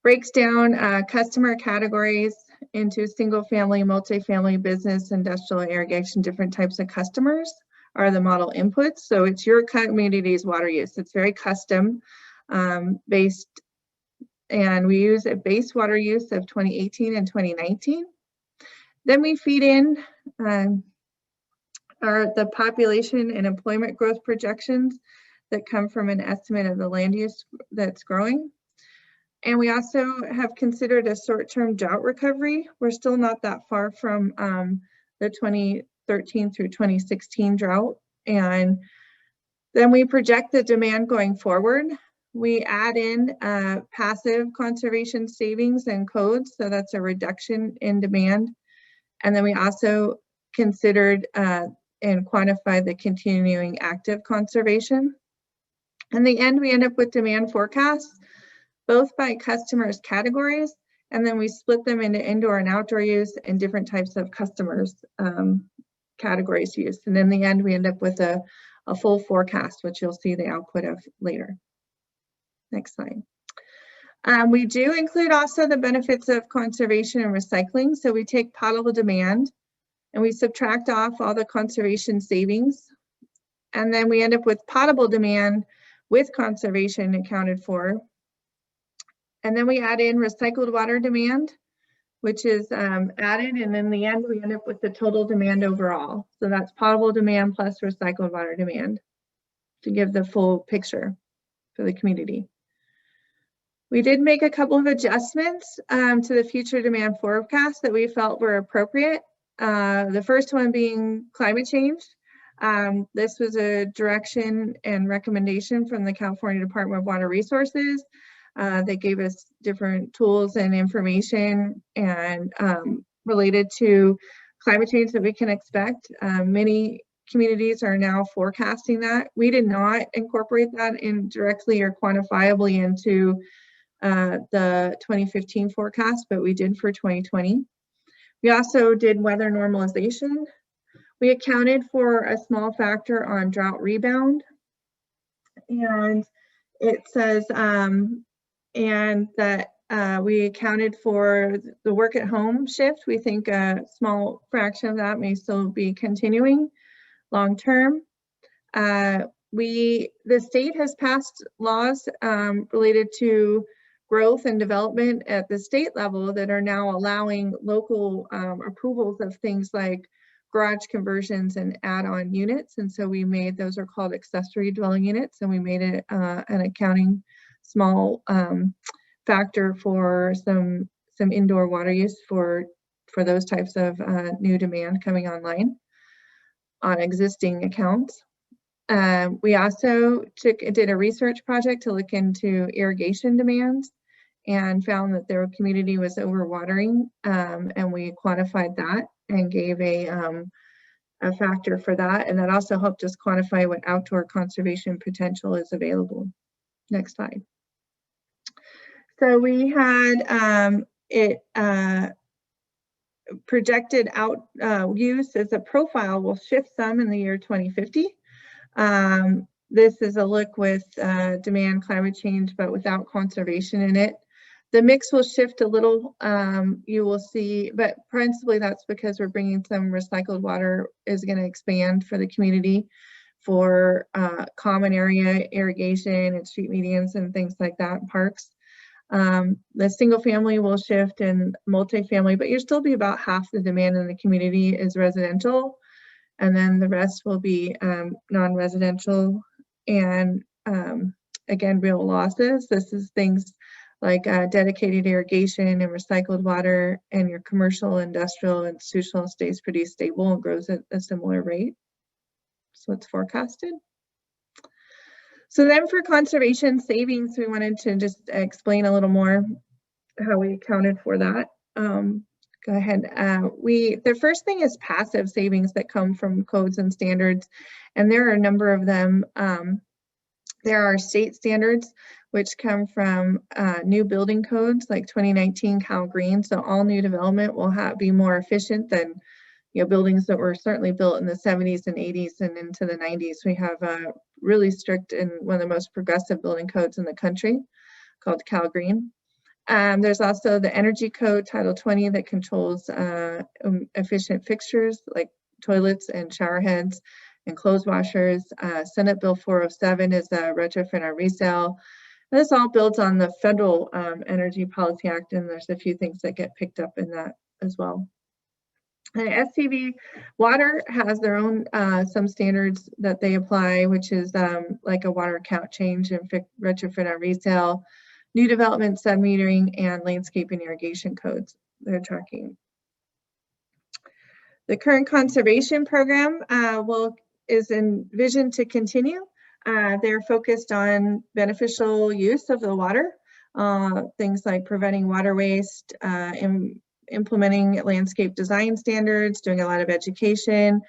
breaks down customer categories into single family, multifamily, business, industrial, irrigation. Different types of customers are the model inputs. So it's your community's water use. It's very custom based, and we use a base water use of 2018 and 2019. Then we feed in are the population and employment growth projections that come from an estimate of the land use that's growing. And we also have considered a short-term drought recovery. We're still not that far from the 2013 through 2016 drought. And then we project the demand going forward. We add in passive conservation savings and codes, so that's a reduction in demand. And then we also considered and quantified the continuing active conservation. In the end, we end up with demand forecasts, both by customers categories, and then we split them into indoor and outdoor use and different types of customers categories used. And in the end, we end up with a full forecast, which you'll see the output of later. Next slide. We do include also the benefits of conservation and recycling. So we take potable demand and we subtract off all the conservation savings. And then we end up with potable demand with conservation accounted for. And then we add in recycled water demand, which is added, and in the end we end up with the total demand overall. So that's potable demand plus recycled water demand to give the full picture for the community. We did make a couple of adjustments to the future demand forecast that we felt were appropriate. The first one being climate change. This was a direction and recommendation from the California Department of Water Resources. They gave us different tools and information and related to climate change that we can expect. Many communities are now forecasting that. We did not incorporate that in directly or quantifiably into the 2015 forecast, but we did for 2020. We also did weather normalization. We accounted for a small factor on drought rebound, and it says and that we accounted for the work at home shift. We think a small fraction of that may still be continuing long term. The state has passed laws related to growth and development at the state level that are now allowing local approvals of things like garage conversions and add-on units. And so we made, those are called accessory dwelling units, and we made it an accounting small factor for some indoor water use for those types of new demand coming online on existing accounts. We also did a research project to look into irrigation demands and found that their community was overwatering, and we quantified that and gave a factor for that, and that also helped us quantify what outdoor conservation potential is available. Next slide. So we had projected out use as a profile will shift some in the year 2050. This is a look with demand, climate change, but without conservation in it. The mix will shift a little, you will see, but principally that's because we're bringing some recycled water is going to expand for the community for common area irrigation and street medians and things like that, parks. The single family will shift and multifamily, but you'll still be about half the demand in the community is residential, and then the rest will be non-residential. And again, real losses. This is things like dedicated irrigation and recycled water, and your commercial, industrial, institutional stays pretty stable and grows at a similar rate. So it's forecasted. So then for conservation savings, we wanted to just explain a little more how we accounted for that. Go ahead. The first thing is passive savings that come from codes and standards, and there are a number of them. There are state standards which come from new building codes like 2019 Cal Green. So all new development will be more efficient than buildings that were certainly built in the 70s and 80s and into the 90s. We have a really strict and one of the most progressive building codes in the country called Cal Green. There's also the Energy Code, Title 20, that controls efficient fixtures like toilets and shower heads and clothes washers. Senate Bill 407 is a retrofit or resale. And this all builds on the Federal Energy Policy Act, and there's a few things that get picked up in that as well. SCV Water has their own some standards that they apply, which is like a water count change and retrofit on resale, new development, submetering, and landscape and irrigation codes they're tracking. The current conservation program is envisioned to continue. They're focused on beneficial use of the water, things like preventing water waste, implementing landscape design standards, doing a lot of education.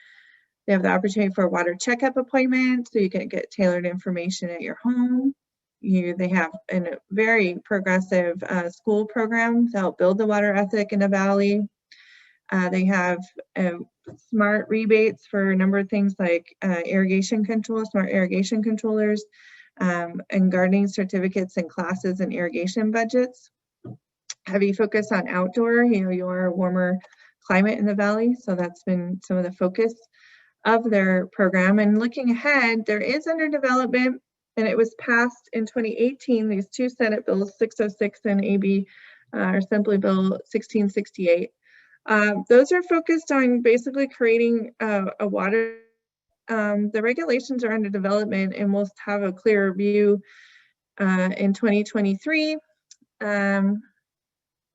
They have the opportunity for a water checkup appointment, so you can get tailored information at your home. They have a very progressive school program to help build the water ethic in the valley. They have smart rebates for a number of things like irrigation control, smart irrigation controllers, and gardening certificates and classes and irrigation budgets. Heavy focus on outdoor, your warmer climate in the valley. So that's been some of the focus of their program. And looking ahead, there is under development, and it was passed in 2018, these two Senate bills, 606 and AB, or Assembly Bill 1668. Those are focused on basically creating a water. The regulations are under development and we'll have a clearer view in 2023.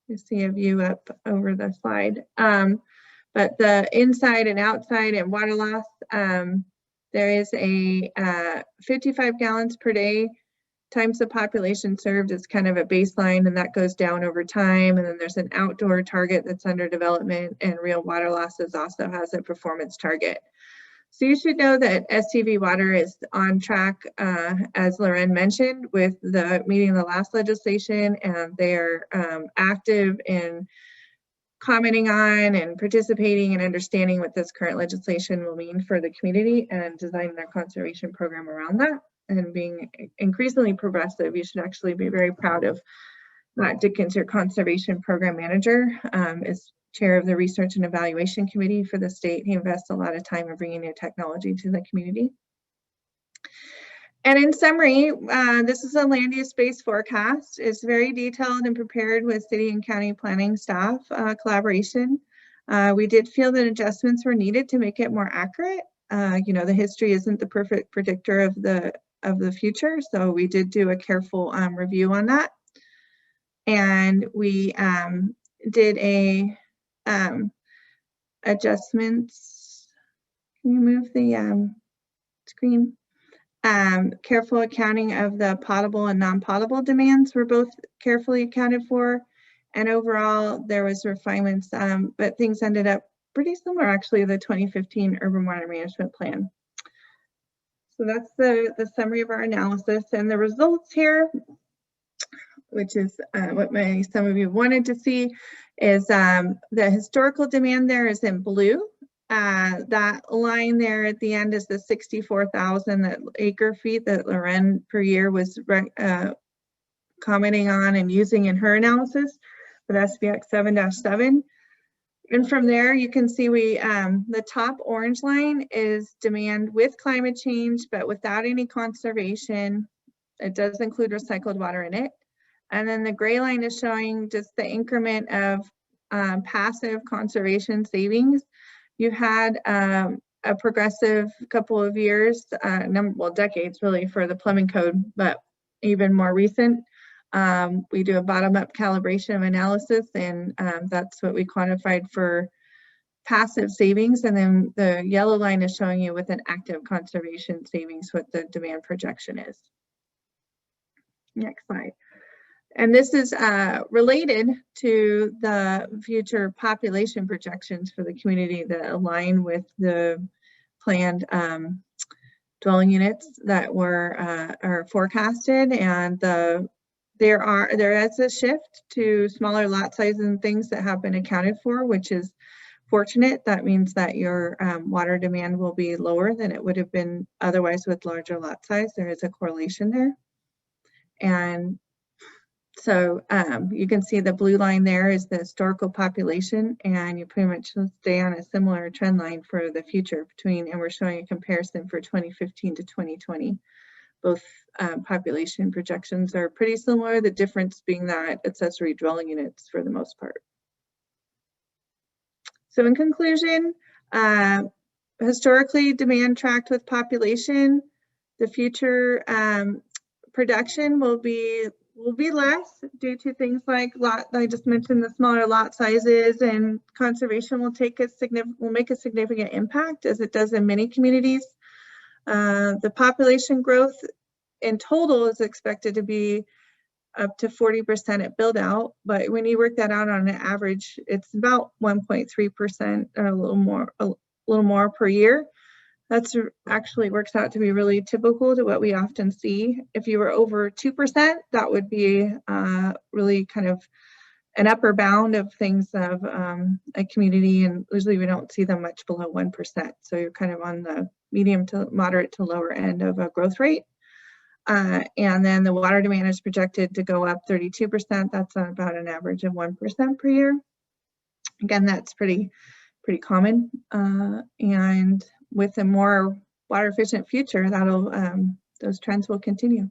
You see a view up over the slide. But the inside and outside and water loss, there is a 55 gallons per day times the population served is kind of a baseline, and that goes down over time. And then there's an outdoor target that's under development, and real water losses also has a performance target. So you should know that SCV Water is on track, as Loren mentioned, with the meeting of the last legislation, and they are active in commenting on and participating and understanding what this current legislation will mean for the community and designing their conservation program around that. And being increasingly progressive, you should actually be very proud of Matt Dickens, your conservation program manager, is chair of the Research and Evaluation Committee for the state. He invests a lot of time in bringing new technology to the community. And in summary, this is a land use based forecast. It's very detailed and prepared with city and county planning staff collaboration. We did feel that adjustments were needed to make it more accurate. The history isn't the perfect predictor of the future, so we did do a careful review on that. And we did a adjustments. Can you move the screen? Careful accounting of the potable and non-potable demands were both carefully accounted for. And overall, there was refinements, but things ended up pretty similar actually to the 2015 Urban Water Management Plan. So that's the summary of our analysis, and the results here, which is what some of you wanted to see, is the historical demand there is in blue. That line there at the end is the 64,000 acre feet that Loren per year was commenting on and using in her analysis with SBX 7-7. And from there, you can see the top orange line is demand with climate change, but without any conservation. It does include recycled water in it. And then the gray line is showing just the increment of passive conservation savings. You had a progressive couple of years, decades really, for the plumbing code, but even more recent. We do a bottom-up calibration of analysis, and that's what we quantified for passive savings. And then the yellow line is showing you with an active conservation savings what the demand projection is. Next slide. And this is related to the future population projections for the community that align with the planned dwelling units that are forecasted. And there is a shift to smaller lot sizes and things that have been accounted for, which is fortunate. That means that your water demand will be lower than it would have been otherwise with larger lot size. There is a correlation there. And so you can see the blue line there is the historical population, and you pretty much stay on a similar trend line for the future and we're showing a comparison for 2015 to 2020. Both population projections are pretty similar, the difference being that accessory dwelling units for the most part. So in conclusion, historically demand tracked with population. The future production will be less due to things like I just mentioned, the smaller lot sizes, and conservation will make a significant impact, as it does in many communities. The population growth in total is expected to be up to 40% at build out, but when you work that out on an average, it's about 1.3% or a little more per year. That's actually works out to be really typical to what we often see. If you were over 2%, that would be really kind of an upper bound of things of a community, and usually we don't see them much below 1%. So you're kind of on the medium to moderate to lower end of a growth rate. And then the water demand is projected to go up 32%. That's about an average of 1% per year. Again, that's pretty common. And with a more water efficient future, that'll those trends will continue.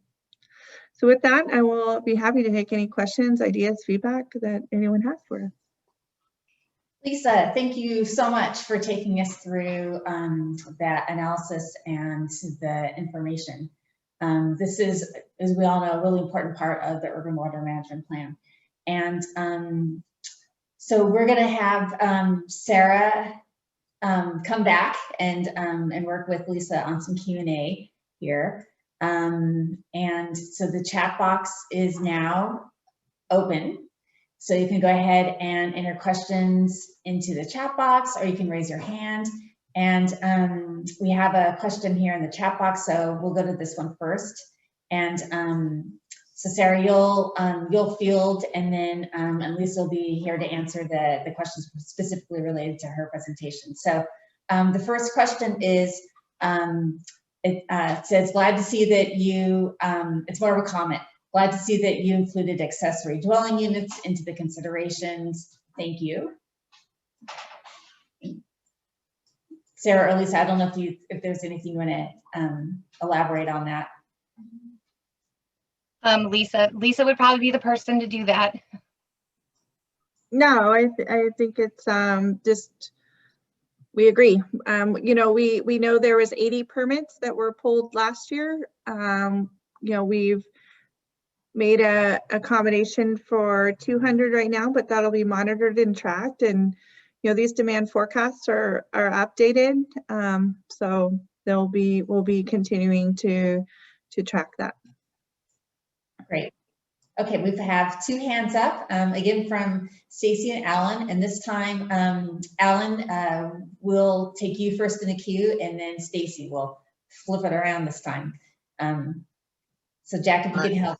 So with that, I will be happy to take any questions, ideas, feedback that anyone has for us. Lisa, thank you so much for taking us through that analysis and the information. This is, as we all know, a really important part of the urban water management plan. And so we're going to have Sarah come back and work with Lisa on some Q&A here. And so the chat box is now open. So you can go ahead and enter questions into the chat box, or you can raise your hand. And we have a question here in the chat box, so we'll go to this one first. And so Sarah, you'll field, and then and Lisa will be here to answer the questions specifically related to her presentation. So the first question is, it says, glad to see that you, it's more of a comment, glad to see that you included accessory dwelling units into the considerations. Thank you. Sarah or Lisa, I don't know if there's anything you want to elaborate on that. Lisa would probably be the person to do that. No, I think it's just, we agree. You know, we know there was 80 permits that were pulled last year. You know, we've made a accommodation for 200 right now, but that'll be monitored and tracked. And you know, these demand forecasts are updated, so we'll be continuing to track that. Great. Okay, we have two hands up, again from Stacy and Alan, and this time Alan will take you first in the queue, and then Stacy will flip it around this time. So Jack, if you can help.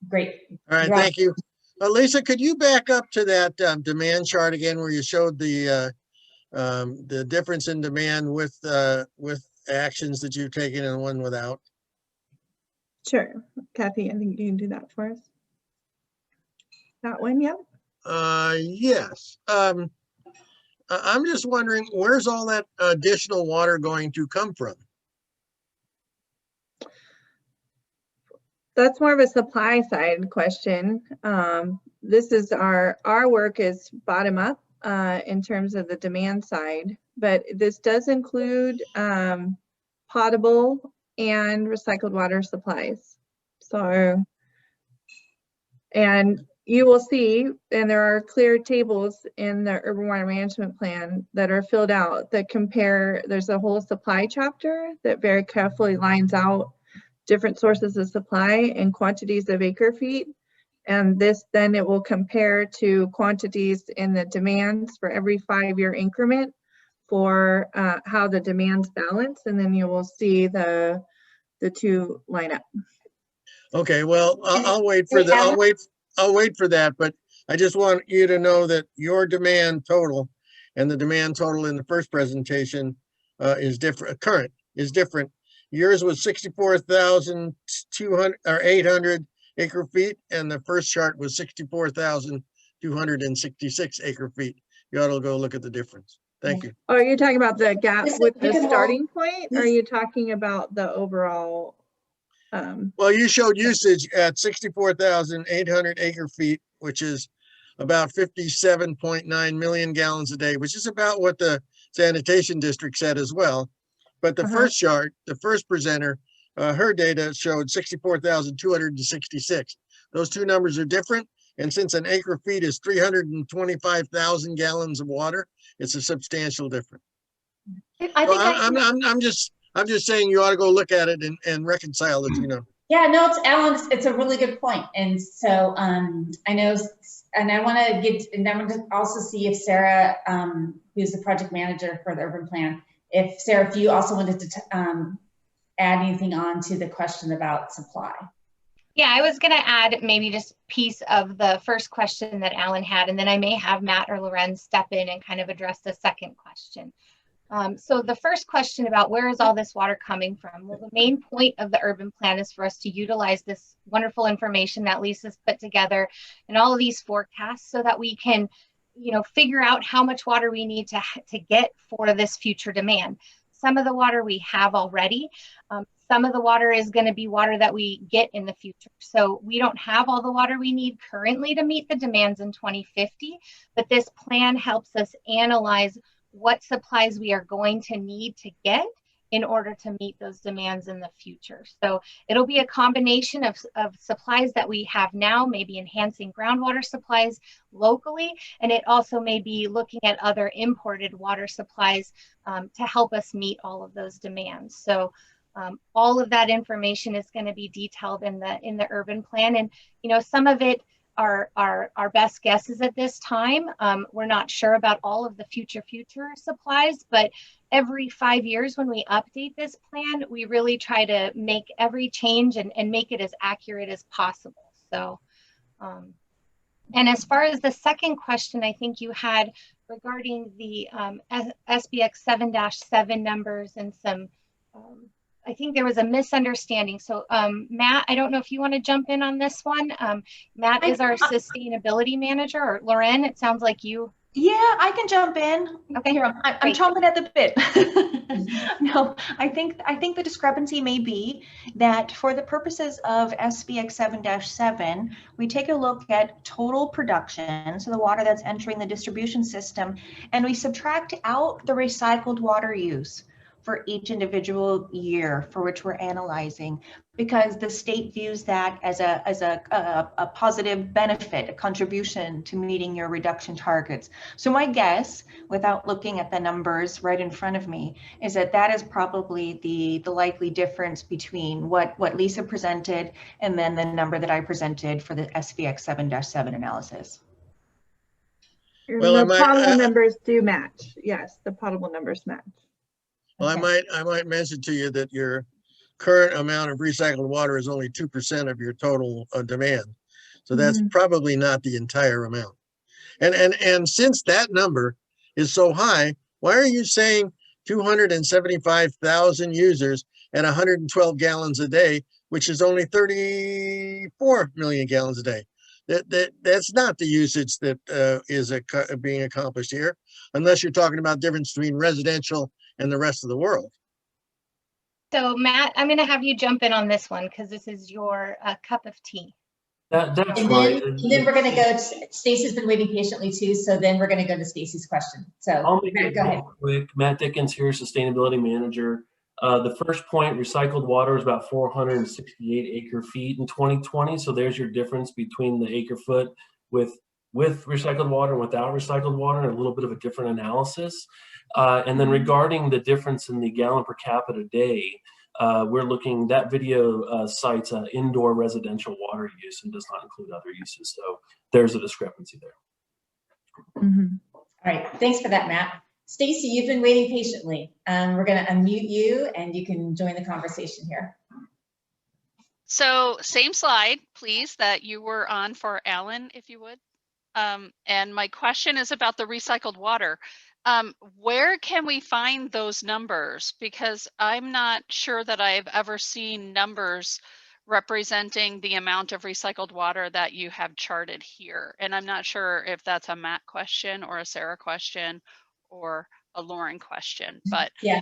Great. All right, thank you. Lisa, could you back up to that demand chart again, where you showed the difference in demand with actions that you've taken and one without? Sure, Kathy, I think you can do that for us. That one, yeah. Yes. I'm just wondering, where's all that additional water going to come from? That's more of a supply side question. This is our work is bottom up in terms of the demand side, but this does include potable and recycled water supplies. So, and you will see, and there are clear tables in the urban water management plan that are filled out that compare, there's a whole supply chapter that very carefully lines out different sources of supply and quantities of acre feet. And this, then it will compare to quantities in the demands for every 5-year increment for how the demands balance. And then you will see the two line up. Okay, well, I'll wait for the, I'll wait for that, but I just want you to know that your demand total and the demand total in the first presentation is different, current is different. Yours was 64,200 or 800 acre feet, and the first chart was 64,266 acre feet. You ought to go look at the difference. Thank you. Are you talking about the gap with the starting point, or are you talking about the overall? Well, you showed usage at 64,800 acre feet, which is about 57.9 million gallons a day, which is about what the sanitation district said as well. But the first chart, the first presenter, her data showed 64,266. Those two numbers are different. And since an acre feet is 325,000 gallons of water, it's a substantial difference. I'm just saying you ought to go look at it and reconcile the two numbers. Yeah, no, it's Alan. It's a really good point. And so I know, and I want to also see if Sarah, who's the project manager for the urban plan, if Sarah, if you also wanted to add anything on to the question about supply. Yeah, I was going to add maybe just piece of the first question that Alan had, and then I may have Matt or Loren step in and kind of address the second question. So the first question about where is all this water coming from? Well, the main point of the urban plan is for us to utilize this wonderful information that Lisa's put together and all of these forecasts so that we can, you know, figure out how much water we need to get for this future demand. Some of the water we have already. Some of the water is going to be water that we get in the future. So we don't have all the water we need currently to meet the demands in 2050, but this plan helps us analyze what supplies we are going to need to get in order to meet those demands in the future. So it'll be a combination of supplies that we have now, maybe enhancing groundwater supplies locally, and it also may be looking at other imported water supplies to help us meet all of those demands. So all of that information is going to be detailed in the urban plan, and you know, some of it are our best guesses at this time. We're not sure about all of the future supplies, but every 5 years when we update this plan, we really try to make every change and make it as accurate as possible. So, and as far as the second question, I think you had regarding the SBX 7-7 numbers and some, I think there was a misunderstanding. So Matt, I don't know if you want to jump in on this one. Matt is our sustainability manager, or Loren, it sounds like you. Yeah, I can jump in. Okay, here, I'm chomping at the bit. No, I think the discrepancy may be that for the purposes of SBX 7-7, we take a look at total production, so the water that's entering the distribution system, and we subtract out the recycled water use for each individual year for which we're analyzing, because the state views that as a positive benefit, a contribution to meeting your reduction targets. So my guess, without looking at the numbers right in front of me, is that is probably the likely difference between what Lisa presented and then the number that I presented for the SVX 7-7 analysis. Well, the potable numbers do match. Yes, the potable numbers match. Well, okay. I might mention to you that your current amount of recycled water is only 2% of your total demand. So that's probably not the entire amount. And since that number is so high, why are you saying 275,000 users and 112 gallons a day, which is only 34 million gallons a day? That's not the usage that is being accomplished here, unless you're talking about difference between residential and the rest of the world. So Matt, I'm going to have you jump in on this one because this is your cup of tea. That's right. And then we're going to go, Stacey's been waiting patiently too, so then we're going to go to Stacey's question. So I'll make Matt, it go ahead. Quick. Matt Dickens here, Sustainability Manager. The first point, recycled water is about 468 acre feet in 2020. So there's your difference between the acre foot with recycled water and without recycled water, and a little bit of a different analysis. And then regarding the difference in the gallon per capita day, we're looking, that video cites indoor residential water use and does not include other uses. So there's a discrepancy there. All right, thanks for that, Matt. Stacey, you've been waiting patiently. We're going to unmute you and you can join the conversation here. So same slide, please, that you were on for Alan, if you would. And my question is about the recycled water. Where can we find those numbers? Because I'm not sure that I've ever seen numbers representing the amount of recycled water that you have charted here. And I'm not sure if that's a Matt question or a Sarah question or a Lauren question, but yeah.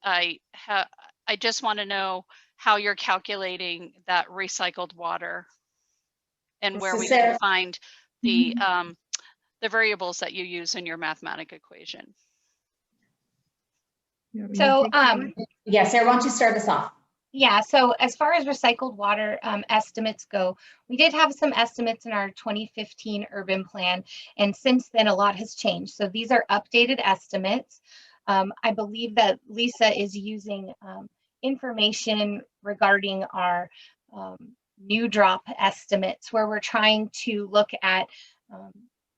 I just want to know how you're calculating that recycled water and where we can find the variables that you use in your mathematical equation. So, yeah, Sarah, why don't you start us off? Yeah, so as far as recycled water estimates go, we did have some estimates in our 2015 urban plan, and since then a lot has changed. So these are updated estimates. I believe that Lisa is using information regarding our new drop estimates, where we're trying to look at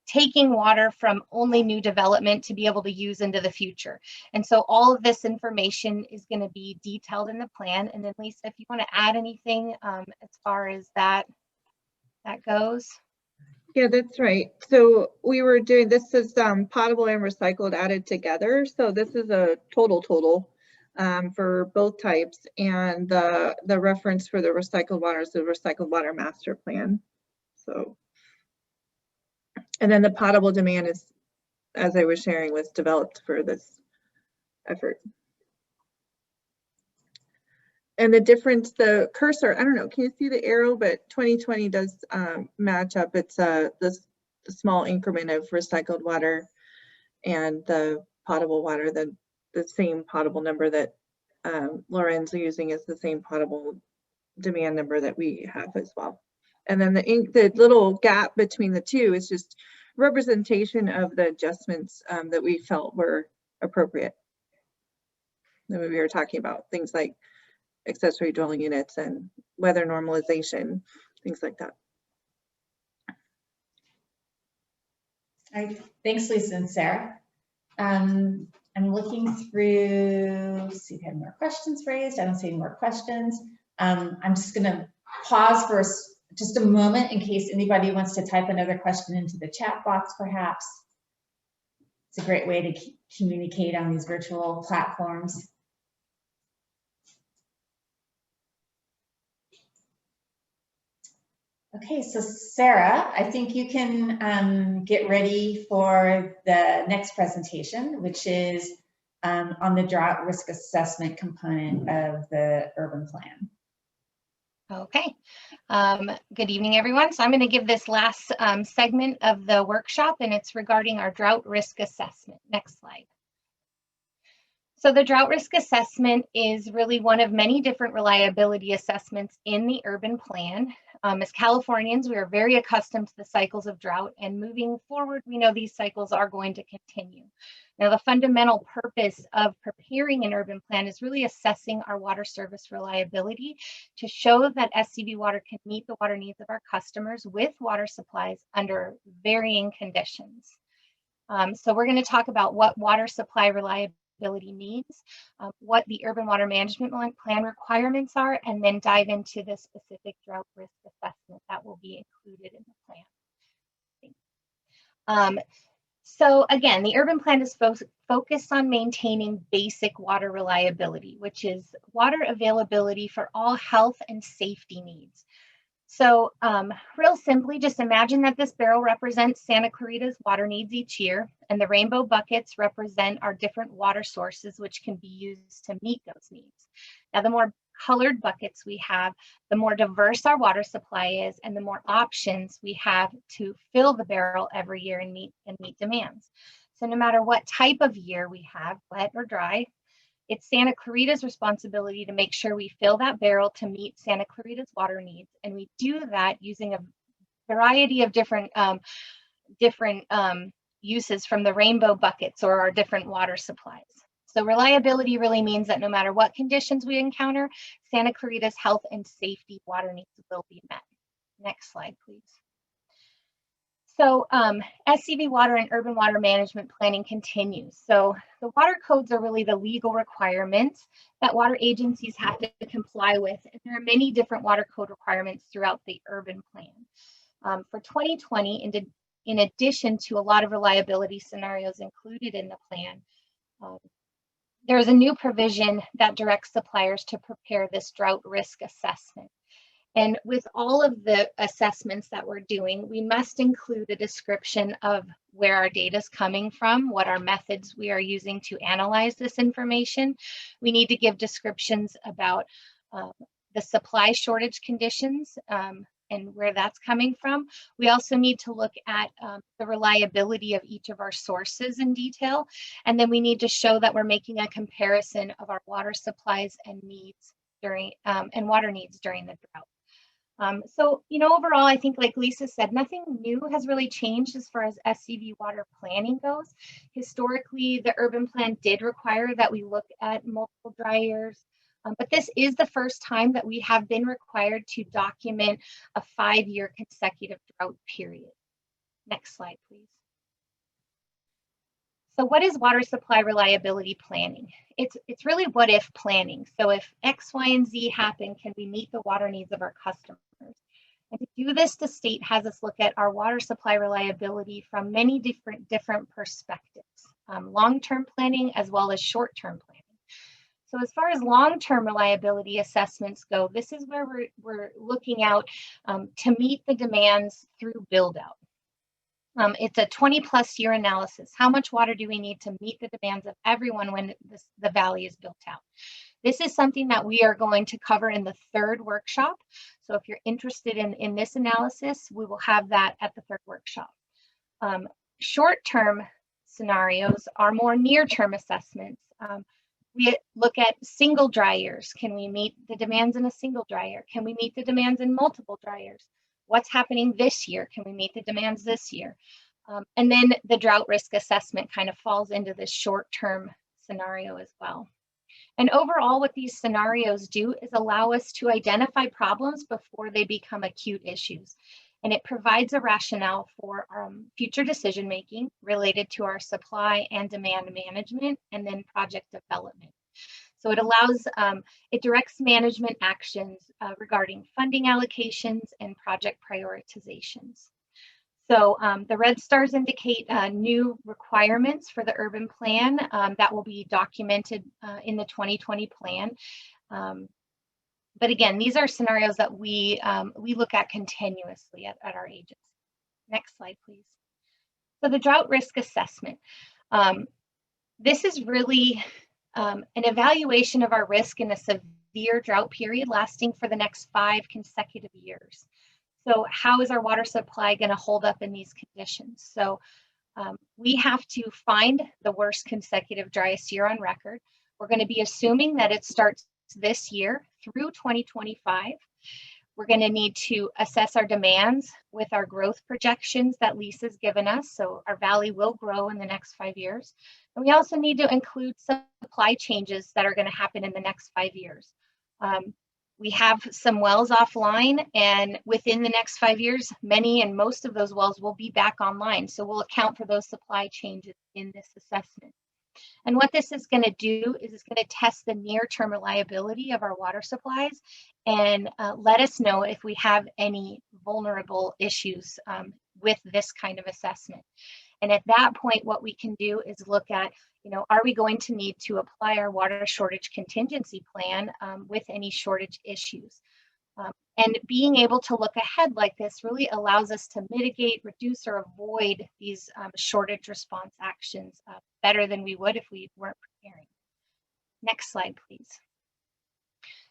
taking water from only new development to be able to use into the future. And so all of this information is going to be detailed in the plan. And then Lisa, if you want to add anything as far as that goes. Yeah, that's right. So we were doing, this is potable and recycled added together. So this is a total for both types. And the reference for the recycled water is the recycled water master plan. So, and then the potable demand is, as I was sharing, was developed for this effort. And the difference, the cursor, I don't know, can you see the arrow? But 2020 does match up. It's the small increment of recycled water and the potable water, the same potable number that Lauren's using is the same potable demand number that we have as well. And then the little gap between the two is just representation of the adjustments that we felt were appropriate. Then we were talking about things like accessory dwelling units and weather normalization, things like that. All right, thanks, Lisa and Sarah. I'm looking through, see if we have more questions raised. I don't see any more questions. I'm just gonna pause for just a moment in case anybody wants to type another question into the chat box, perhaps. It's a great way to communicate on these virtual platforms. Okay, so Sarah, I think you can get ready for the next presentation, which is on the drought risk assessment component of the urban plan. Okay, good evening, everyone. So I'm going to give this last segment of the workshop, and it's regarding our drought risk assessment. Next slide. So the drought risk assessment is really one of many different reliability assessments in the urban plan. As Californians, we are very accustomed to the cycles of drought, and moving forward, we know these cycles are going to continue. Now, the fundamental purpose of preparing an urban plan is really assessing our water service reliability to show that SCV Water can meet the water needs of our customers with water supplies under varying conditions. So we're going to talk about what water supply reliability means, what the urban water management plan requirements are, and then dive into the specific drought risk assessment that will be included in the plan. So again, the urban plan is focused on maintaining basic water reliability, which is water availability for all health and safety needs. So real simply, just imagine that this barrel represents Santa Clarita's water needs each year, and the rainbow buckets represent our different water sources, which can be used to meet those needs. Now, the more colored buckets we have, the more diverse our water supply is, and the more options we have to fill the barrel every year and meet demands. So no matter what type of year we have, wet or dry, it's Santa Clarita's responsibility to make sure we fill that barrel to meet Santa Clarita's water needs. And we do that using a variety of different uses from the rainbow buckets or our different water supplies. So reliability really means that no matter what conditions we encounter, Santa Clarita's health and safety water needs will be met. Next slide, please. So SCV Water and urban water management planning continues. So the water codes are really the legal requirements that water agencies have to comply with. And there are many different water code requirements throughout the urban plan. For 2020, in addition to a lot of reliability scenarios included in the plan, there's a new provision that directs suppliers to prepare this drought risk assessment. And with all of the assessments that we're doing, we must include a description of where our data is coming from, what our methods we are using to analyze this information. We need to give descriptions about the supply shortage conditions and and where that's coming from. We also need to look at the reliability of each of our sources in detail. And then we need to show that we're making a comparison of our water supplies and needs during and water needs during the drought. So, overall, I think like Lisa said, nothing new has really changed as far as SCV water planning goes. Historically, the urban plan did require that we look at multiple dry years, but this is the first time that we have been required to document a 5-year consecutive drought period. Next slide, please. So what is water supply reliability planning? It's really what if planning. So if X, Y, and Z happen, can we meet the water needs of our customers? And to do this, the state has us look at our water supply reliability from many different perspectives, long-term planning as well as short-term planning. So as far as long-term reliability assessments go, this is where we're looking out to meet the demands through build-out. It's a 20+ year analysis. How much water do we need to meet the demands of everyone when the valley is built out? This is something that we are going to cover in the 3rd workshop. So if you're interested in this analysis, we will have that at the 3rd workshop. Short-term scenarios are more near-term assessments. We look at single dry years. Can we meet the demands in a single dry year? Can we meet the demands in multiple dry years? What's happening this year? Can we meet the demands this year? And then the drought risk assessment kind of falls into this short-term scenario as well. And overall, what these scenarios do is allow us to identify problems before they become acute issues. And it provides a rationale for future decision-making related to our supply and demand management and then project development. So it allows, it directs management actions regarding funding allocations and project prioritizations. So the red stars indicate new requirements for the urban plan that will be documented in the 2020 plan. But again, these are scenarios that we look at continuously at our agency. Next slide, please. So the drought risk assessment. This is really an evaluation of our risk in a severe drought period lasting for the next 5 consecutive years. So how is our water supply going to hold up in these conditions? So we have to find the worst consecutive driest year on record. We're going to be assuming that it starts this year through 2025. We're going to need to assess our demands with our growth projections that Lisa's given us. So our valley will grow in the next 5 years. And we also need to include supply changes that are going to happen in the next 5 years. We have some wells offline, and within the next 5 years, many and most of those wells will be back online. So we'll account for those supply changes in this assessment. And what this is going to do is it's going to test the near-term reliability of our water supplies and let us know if we have any vulnerable issues with this kind of assessment. And at that point, what we can do is look at, are we going to need to apply our water shortage contingency plan with any shortage issues? And being able to look ahead like this really allows us to mitigate, reduce, or avoid these shortage response actions better than we would if we weren't preparing. Next slide, please.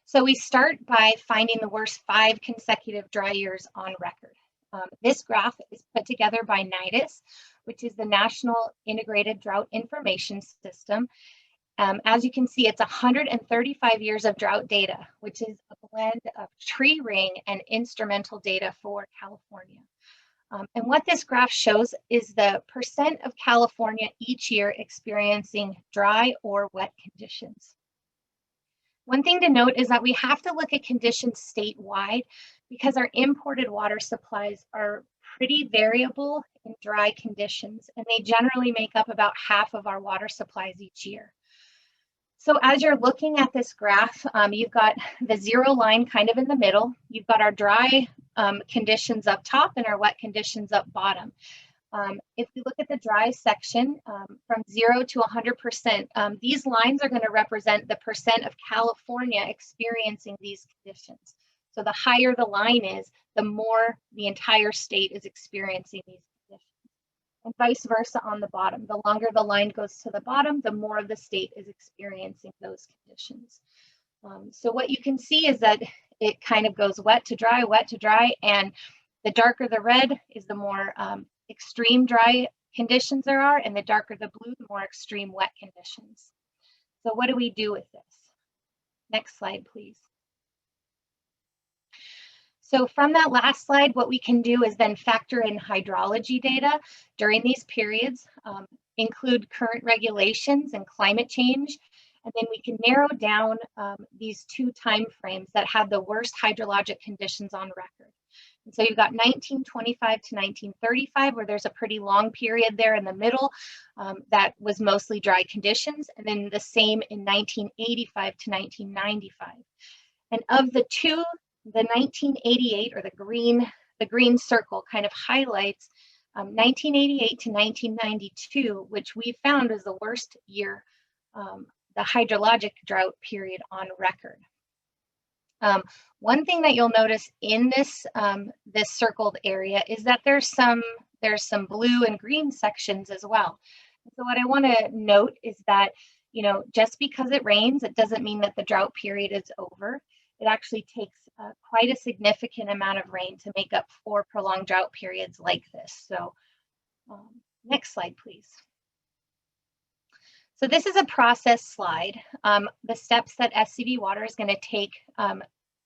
So we start by finding the worst 5 consecutive dry years on record. This graph is put together by NIDIS, which is the National Integrated Drought Information System. As you can see, it's 135 years of drought data, which is a blend of tree ring and instrumental data for California. And what this graph shows is the percent of California each year experiencing dry or wet conditions. One thing to note is that we have to look at conditions statewide because our imported water supplies are pretty variable in dry conditions, and they generally make up about half of our water supplies each year. So as you're looking at this graph, you've got the zero line kind of in the middle. You've got our dry conditions up top and our wet conditions up bottom. If we look at the dry section from 0 to 100%, these lines are going to represent the percent of California experiencing these conditions. So the higher the line is, the more the entire state is experiencing these conditions. And vice versa on the bottom. The longer the line goes to the bottom, the more of the state is experiencing those conditions. So what you can see is that it kind of goes wet to dry, and the darker the red is the more extreme dry conditions there are, and the darker the blue, the more extreme wet conditions. So what do we do with this? Next slide, please. So from that last slide, what we can do is then factor in hydrology data during these periods, include current regulations and climate change, and then we can narrow down these two time frames that have the worst hydrologic conditions on record. And so you've got 1925 to 1935, where there's a pretty long period there in the middle that was mostly dry conditions, and then the same in 1985 to 1995. And of the two, the 1988, or the green circle, kind of highlights 1988 to 1992, which we found was the worst year, the hydrologic drought period on record. One thing that you'll notice in this this circled area is that there's some blue and green sections as well. So what I want to note is that, you know, just because it rains, it doesn't mean that the drought period is over. It actually takes quite a significant amount of rain to make up for prolonged drought periods like this. So next slide, please. So this is a process slide, the steps that SCV Water is going to take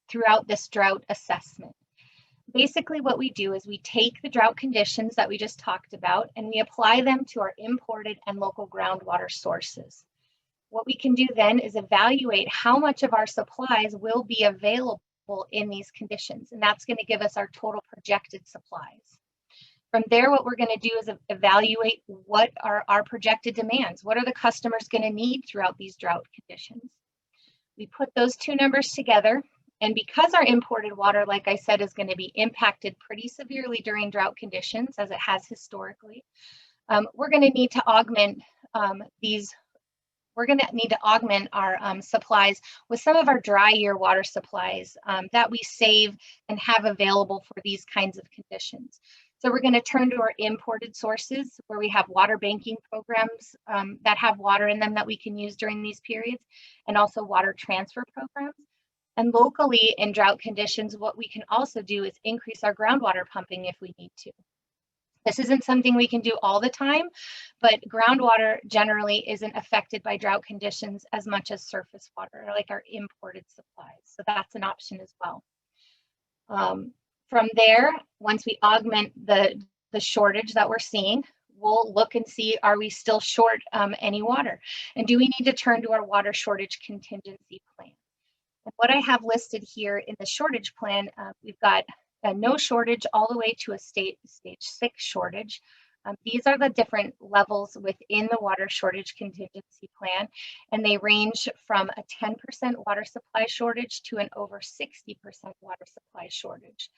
throughout this drought assessment. Basically what we do is we take the drought conditions that we just talked about and we apply them to our imported and local groundwater sources. What we can do then is evaluate how much of our supplies will be available in these conditions, and that's going to give us our total projected supplies. From there, what we're going to do is evaluate what are our projected demands. What are the customers going to need throughout these drought conditions? We put those two numbers together, and because our imported water, like I said, is going to be impacted pretty severely during drought conditions, as it has historically, we're going to need to augment our supplies with some of our dry year water supplies that we save and have available for these kinds of conditions. So we're going to turn to our imported sources where we have water banking programs that have water in them that we can use during these periods, and also water transfer programs. And locally in drought conditions, what we can also do is increase our groundwater pumping if we need to. This isn't something we can do all the time, but groundwater generally isn't affected by drought conditions as much as surface water, like our imported supplies. So that's an option as well. From there, once we augment the shortage that we're seeing, we'll look and see, are we still short any water? And do we need to turn to our water shortage contingency plan? And what I have listed here in the shortage plan, we've got no shortage all the way to a stage 6 shortage. These are the different levels within the water shortage contingency plan, and they range from a 10% water supply shortage to an over 60% water supply shortage.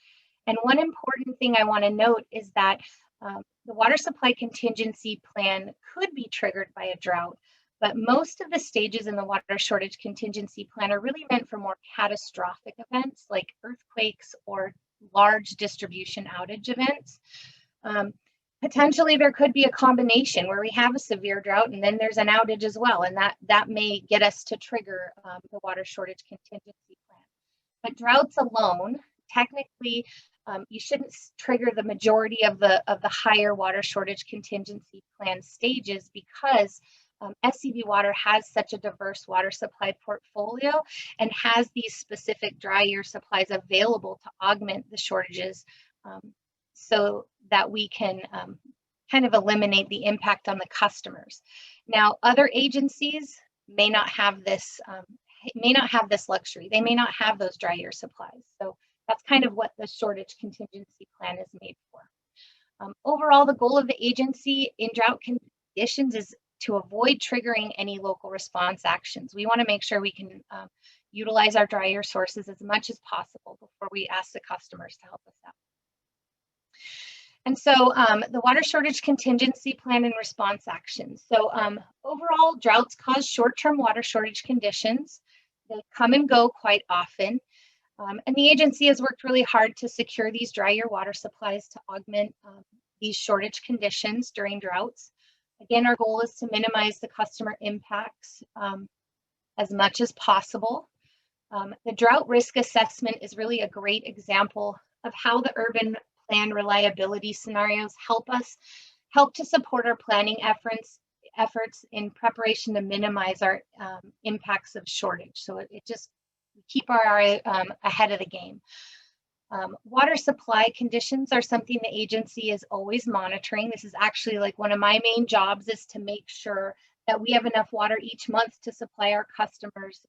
And one important thing I want to note is that the water supply contingency plan could be triggered by a drought, but most of the stages in the water shortage contingency plan are really meant for more catastrophic events like earthquakes or large distribution outage events. Potentially there could be a combination where we have a severe drought and then there's an outage as well, and that may get us to trigger the water shortage contingency plan. But droughts alone, technically, you shouldn't trigger the majority of the higher water shortage contingency plan stages, because SCV Water has such a diverse water supply portfolio and has these specific dry year supplies available to augment the shortages, so that we can kind of eliminate the impact on the customers. Now, other agencies may not have this luxury. They may not have those dry year supplies. So that's kind of what the shortage contingency plan is made for. Overall, the goal of the agency in drought conditions is to avoid triggering any local response actions. We want to make sure we can utilize our dry year sources as much as possible before we ask the customers to help us out. And so the water shortage contingency plan and response actions. So overall, droughts cause short-term water shortage conditions. They come and go quite often. And the agency has worked really hard to secure these dry year water supplies to augment these shortage conditions during droughts. Again, our goal is to minimize the customer impacts as much as possible. The drought risk assessment is really a great example of how the urban plan reliability scenarios help to support our planning efforts in preparation to minimize our impacts of shortage. So it just keep our eye ahead of the game. Water supply conditions are something the agency is always monitoring. This is actually like one of my main jobs, is to make sure that we have enough water each month to supply our customers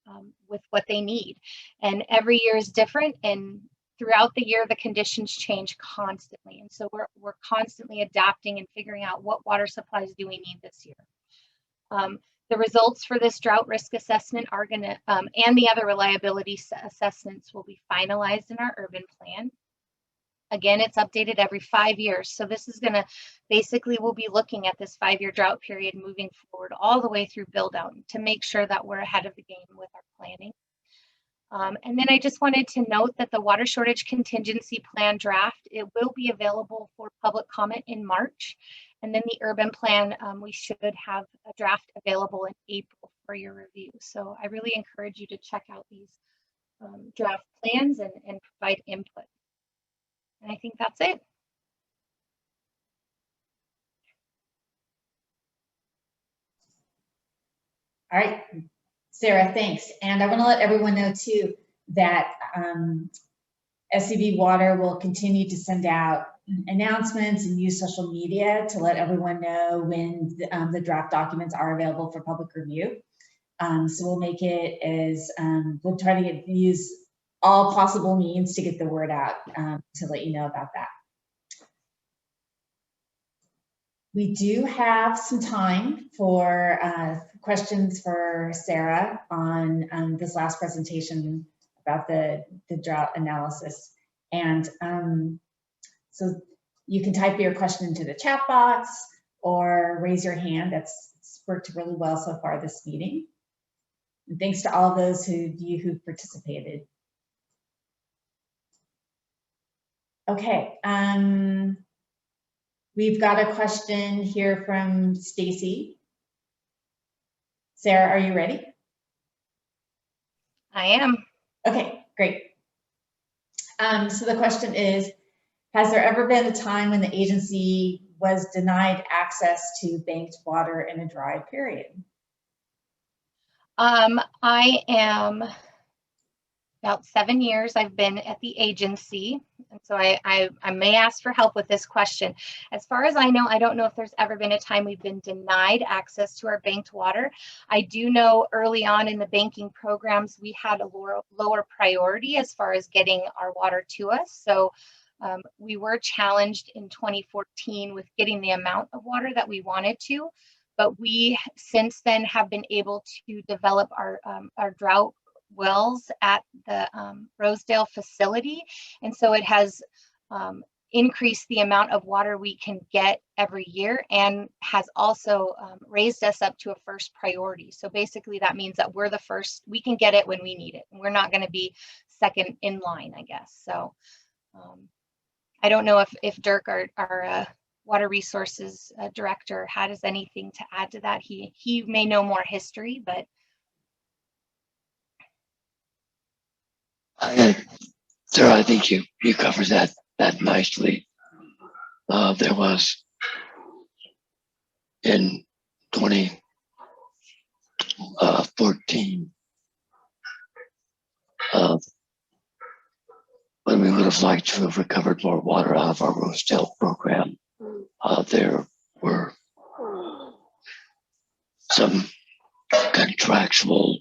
with what they need. And every year is different, and throughout the year, the conditions change constantly. And so we're constantly adapting and figuring out what water supplies do we need this year. The results for this drought risk assessment are going to, and the other reliability assessments will be finalized in our urban plan. Again, it's updated every 5 years. So this is going to, basically, we'll be looking at this 5-year drought period moving forward all the way through build out to make sure that we're ahead of the game with our planning. And then I just wanted to note that the water shortage contingency plan draft, it will be available for public comment in March. And then the urban plan, we should have a draft available in April for your review. So I really encourage you to check out these draft plans and provide input. And I think that's it. All right, Sarah, thanks. And I want to let everyone know too that SCV Water will continue to send out announcements and use social media to let everyone know when the draft documents are available for public review. So we'll make it as, we'll try to use all possible means to get the word out to let you know about that. We do have some time for questions for Sarah on this last presentation about the drought analysis. And so you can type your question into the chat box or raise your hand. That's worked really well so far this meeting. And thanks to all of those who participated. Okay, we've got a question here from Stacy. Sarah, are you ready? I am. Okay, great. So the question is, has there ever been a time when the agency was denied access to banked water in a dry period? I am about 7 years I've been at the agency. And so I may ask for help with this question. As far as I know, I don't know if there's ever been a time we've been denied access to our banked water. I do know early on in the banking programs, we had a lower priority as far as getting our water to us. So we were challenged in 2014 with getting the amount of water that we wanted to, but we since then have been able to develop our drought wells at the Rosedale facility. And so it has increased the amount of water we can get every year and has also raised us up to a first priority. So basically that means that we're the first, we can get it when we need it. And we're not going to be second in line, I guess. So I don't know if Dirk, our water resources director, has anything to add to that. He may know more history, but Sarah, I think you covered that nicely. There was in 2014 when we would have liked to have recovered more water out of our Rosedale program. There were some contractual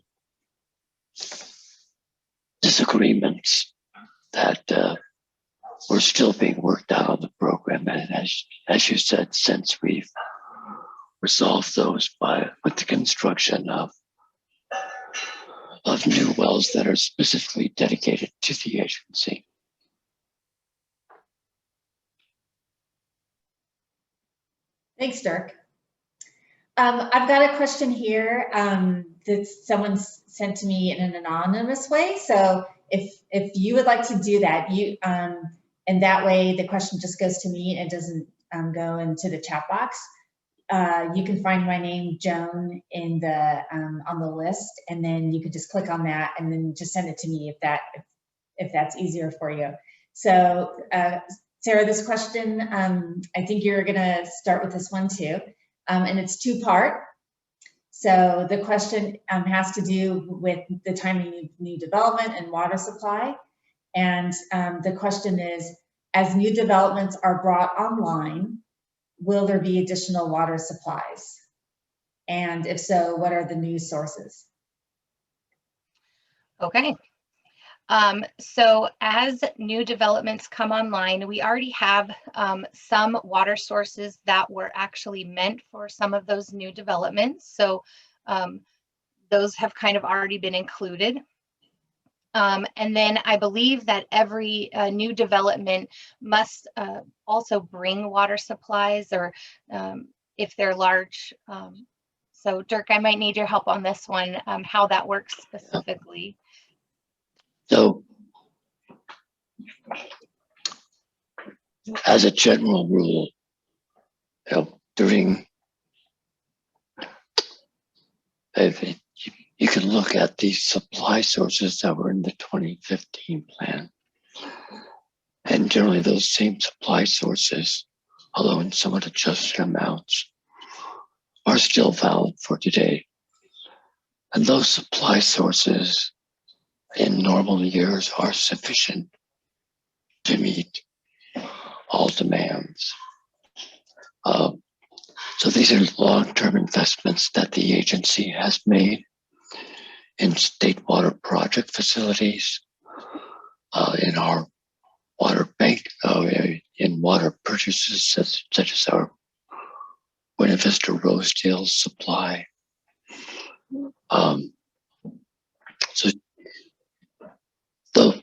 disagreements that were still being worked out on the program, and as you said, since we've resolved those with the construction of new wells that are specifically dedicated to the agency. Thanks, Dirk. I've got a question here that someone sent to me in an anonymous way. So if you would like to do that, and that way the question just goes to me and doesn't go into the chat box. you can find my name, Joan, in the on the list, and then you could just click on that and then just send it to me if that's easier for you. So Sarah, this question, I think you're gonna start with this one too, and it's two-part. So the question has to do with the timing of new development and water supply. And the question is, as new developments are brought online, will there be additional water supplies? And if so, what are the new sources? Okay. So as new developments come online, we already have some water sources that were actually meant for some of those new developments. So those have kind of already been included. And then I believe that every new development must also bring water supplies, or if they're large. So Dirk, I might need your help on this one, how that works specifically. So, as a general rule, you can look at the supply sources that were in the 2015 plan. And generally those same supply sources, although in somewhat adjusted amounts, are still valid for today. And those supply sources in normal years are sufficient to meet all demands. So these are long-term investments that the agency has made in state water project facilities, in our water bank, in water purchases such as our Buena Vista Rosedale supply. So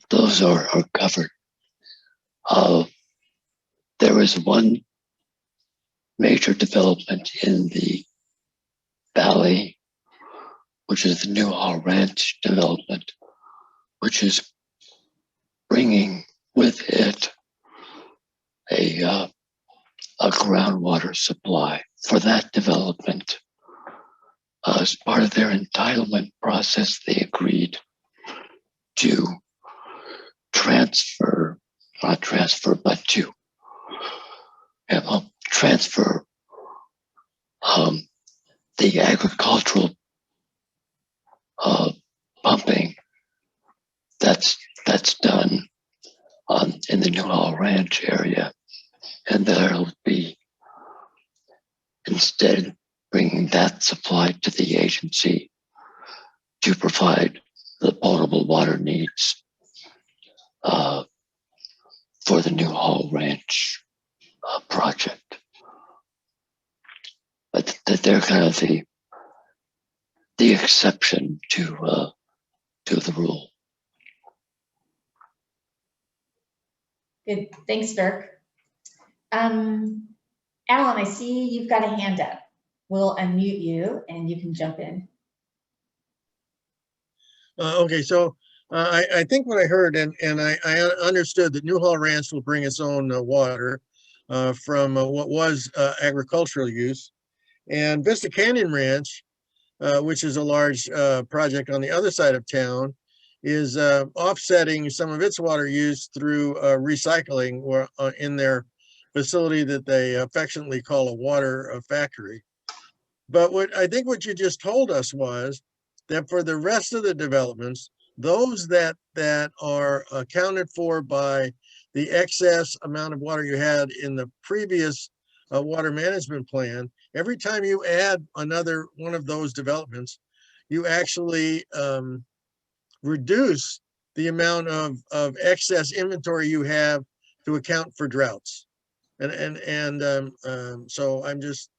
those are covered. There is one major development in the valley, which is the Newhall Ranch development, which is bringing with it a groundwater supply. For that development, as part of their entitlement process, they agreed to transfer the agricultural pumping that's done in the Newhall Ranch area, and that'll be instead bringing that supply to the agency to provide the potable water needs for the Newhall Ranch project. But they're kind of the exception to the rule. Good, thanks, Dirk. Alan, I see you've got a hand up. We'll unmute you and you can jump in. Okay, so I think what I heard, and I understood that Newhall Ranch will bring its own water from what was agricultural use. And Vista Canyon Ranch, which is a large project on the other side of town, is offsetting some of its water use through recycling in their facility that they affectionately call a water factory. But I think what you just told us was that for the rest of the developments, those that are accounted for by the excess amount of water you had in the previous water management plan, every time you add another one of those developments, you actually reduce the amount of excess inventory you have to account for droughts. So I'm just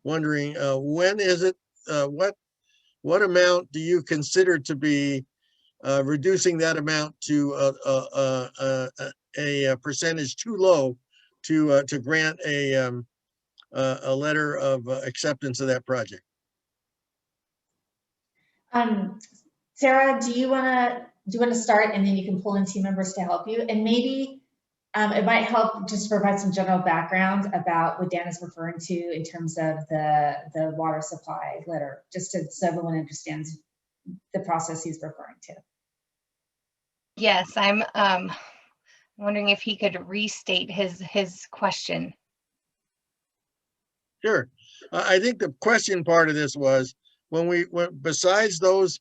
wondering, when is it, what amount do you consider to be reducing that amount to a percentage too low to grant a letter of acceptance of that project? Sarah, do you want to start, and then you can pull in team members to help you, and maybe It might help just provide some general background about what Dan is referring to in terms of the water supply letter, just so everyone understands the process he's referring to. Yes, I'm wondering if he could restate his question. Sure. I think the question part of this was when besides those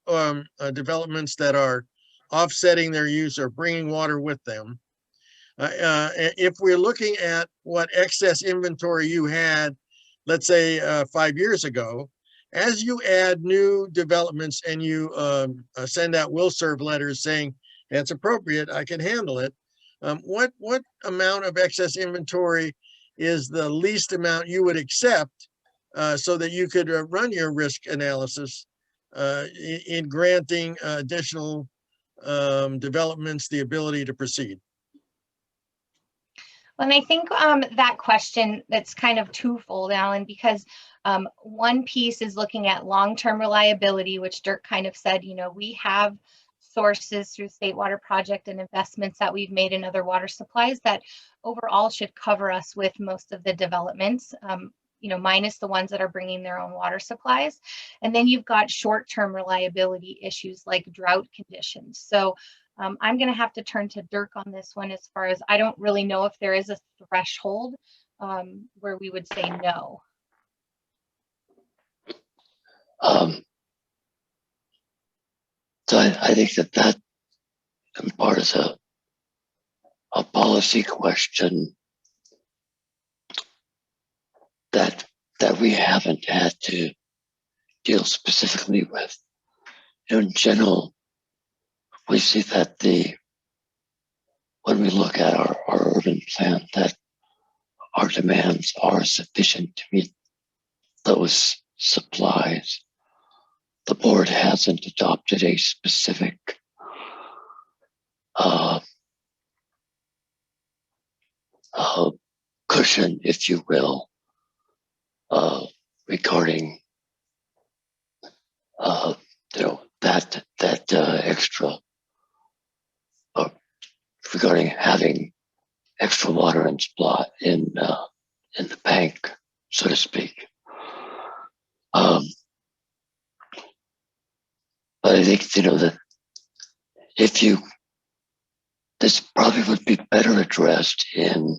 developments that are offsetting their use or bringing water with them, if we're looking at what excess inventory you had, let's say 5 years ago, as you add new developments and you send out will serve letters saying that's appropriate, I can handle it. What amount of excess inventory is the least amount you would accept so that you could run your risk analysis in granting additional developments the ability to proceed? And I think that question, that's kind of twofold, Alan, because one piece is looking at long-term reliability, which Dirk kind of said, you know, we have sources through State Water Project and investments that we've made in other water supplies that overall should cover us with most of the developments, you know, minus the ones that are bringing their own water supplies. And then you've got short-term reliability issues like drought conditions. So I'm going to have to turn to Dirk on this one, as far as I don't really know if there is a threshold where we would say no. So I think that in part is a policy question that we haven't had to deal specifically with. In general, we see that when we look at our urban plan, that our demands are sufficient to meet those supplies. The board hasn't adopted a specific cushion, if you will, regarding you know, that extra, regarding having extra water and supply in the bank, so to speak. But I think, you know, that this probably would be better addressed in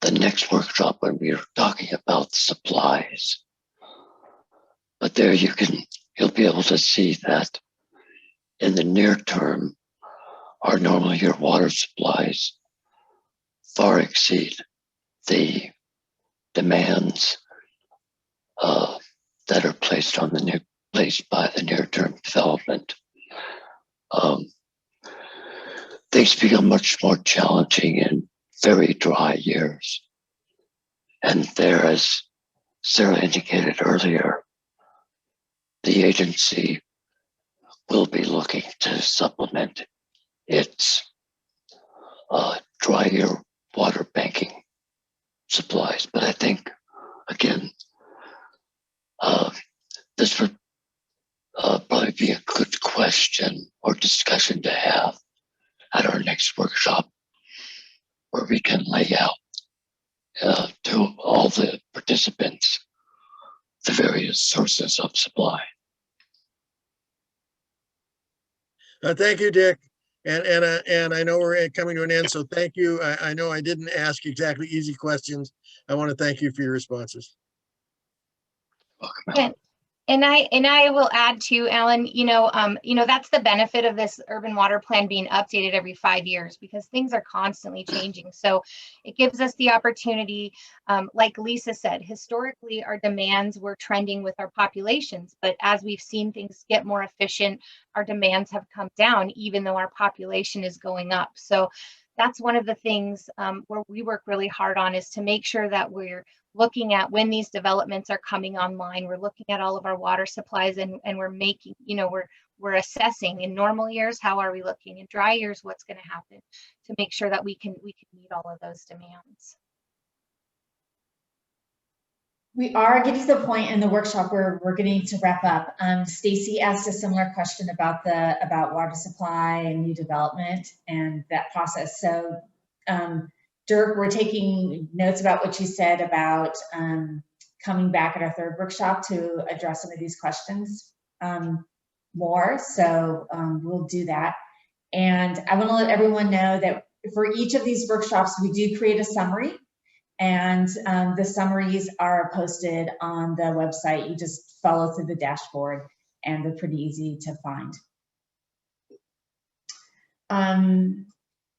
the next workshop when we are talking about supplies. But there you'll be able to see that in the near term, our normal year water supplies far exceed the demands that are placed by the near-term development. Things become much more challenging in very dry years. And there, as Sarah indicated earlier, the agency will be looking to supplement its dry year water banking supplies. But I think, again, this would probably be a good question or discussion to have at our next workshop, where we can lay out to all the participants the various sources of supply. Thank you, Dick. And I know we're coming to an end, so thank you. I know I didn't ask exactly easy questions. I want to thank you for your responses. Welcome. And I will add to, Alan, you know, that's the benefit of this urban water plan being updated every 5 years, because things are constantly changing. So it gives us the opportunity, like Lisa said, historically our demands were trending with our populations, but as we've seen things get more efficient, our demands have come down, even though our population is going up. So that's one of the things where we work really hard on, is to make sure that we're looking at when these developments are coming online. We're looking at all of our water supplies, and we're making, you know, we're assessing in normal years, how are we looking, in dry years, what's going to happen, to make sure that we can meet all of those demands. We are getting to the point in the workshop where we're getting to wrap up. Stacy asked a similar question about water supply and new development and that process. So Dirk, we're taking notes about what you said about coming back at our third workshop to address some of these questions more. So we'll do that. And I want to let everyone know that for each of these workshops, we do create a summary, and the summaries are posted on the website. You just follow through the dashboard, and they're pretty easy to find.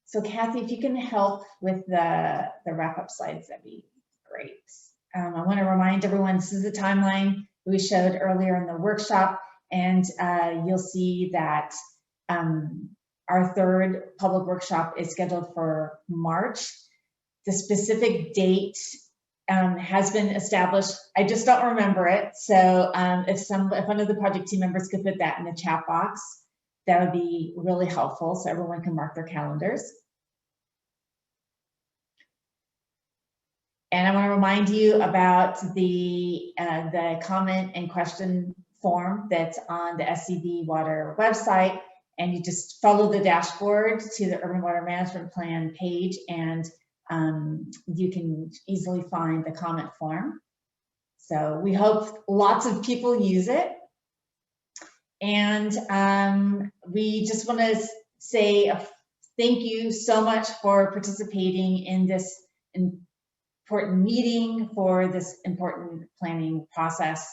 So Kathy, if you can help with the wrap-up slides, that'd be great. I want to remind everyone, this is the timeline we showed earlier in the workshop, and you'll see that our third public workshop is scheduled for March. The specific date has been established. I just don't remember it. So if one of the project team members could put that in the chat box, that would be really helpful so everyone can mark their calendars. And I want to remind you about the comment and question form that's on the SCV Water website, and you just follow the dashboard to the Urban Water Management Plan page, and you can easily find the comment form. So we hope lots of people use it. And we just want to say thank you so much for participating in this important meeting, for this important planning process.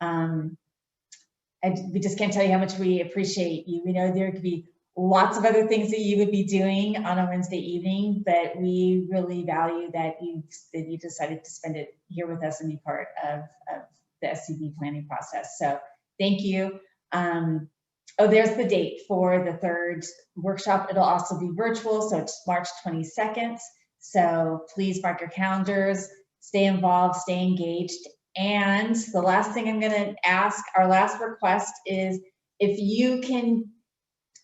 We just can't tell you how much we appreciate you. We know there could be lots of other things that you would be doing on a Wednesday evening, but we really value that you decided to spend it here with us and be part of the SCV planning process. So thank you. Oh, there's the date for the third workshop. It'll also be virtual, so it's March 22nd. So please mark your calendars, stay involved, stay engaged. And the last thing I'm going to ask, our last request, is if you can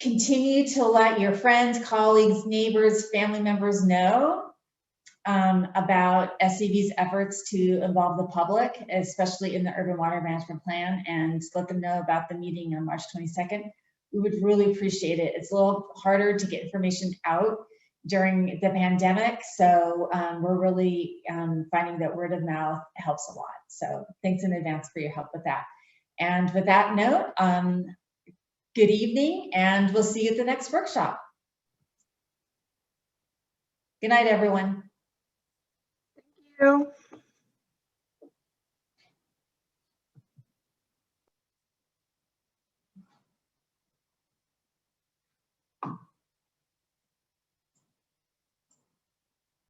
continue to let your friends, colleagues, neighbors, family members know about SCV's efforts to involve the public, especially in the Urban Water Management Plan, and let them know about the meeting on March 22nd. We would really appreciate it. It's a little harder to get information out during the pandemic, so we're really finding that word of mouth helps a lot. So thanks in advance for your help with that. And with that note, good evening, and we'll see you at the next workshop. Good night, everyone. Thank you.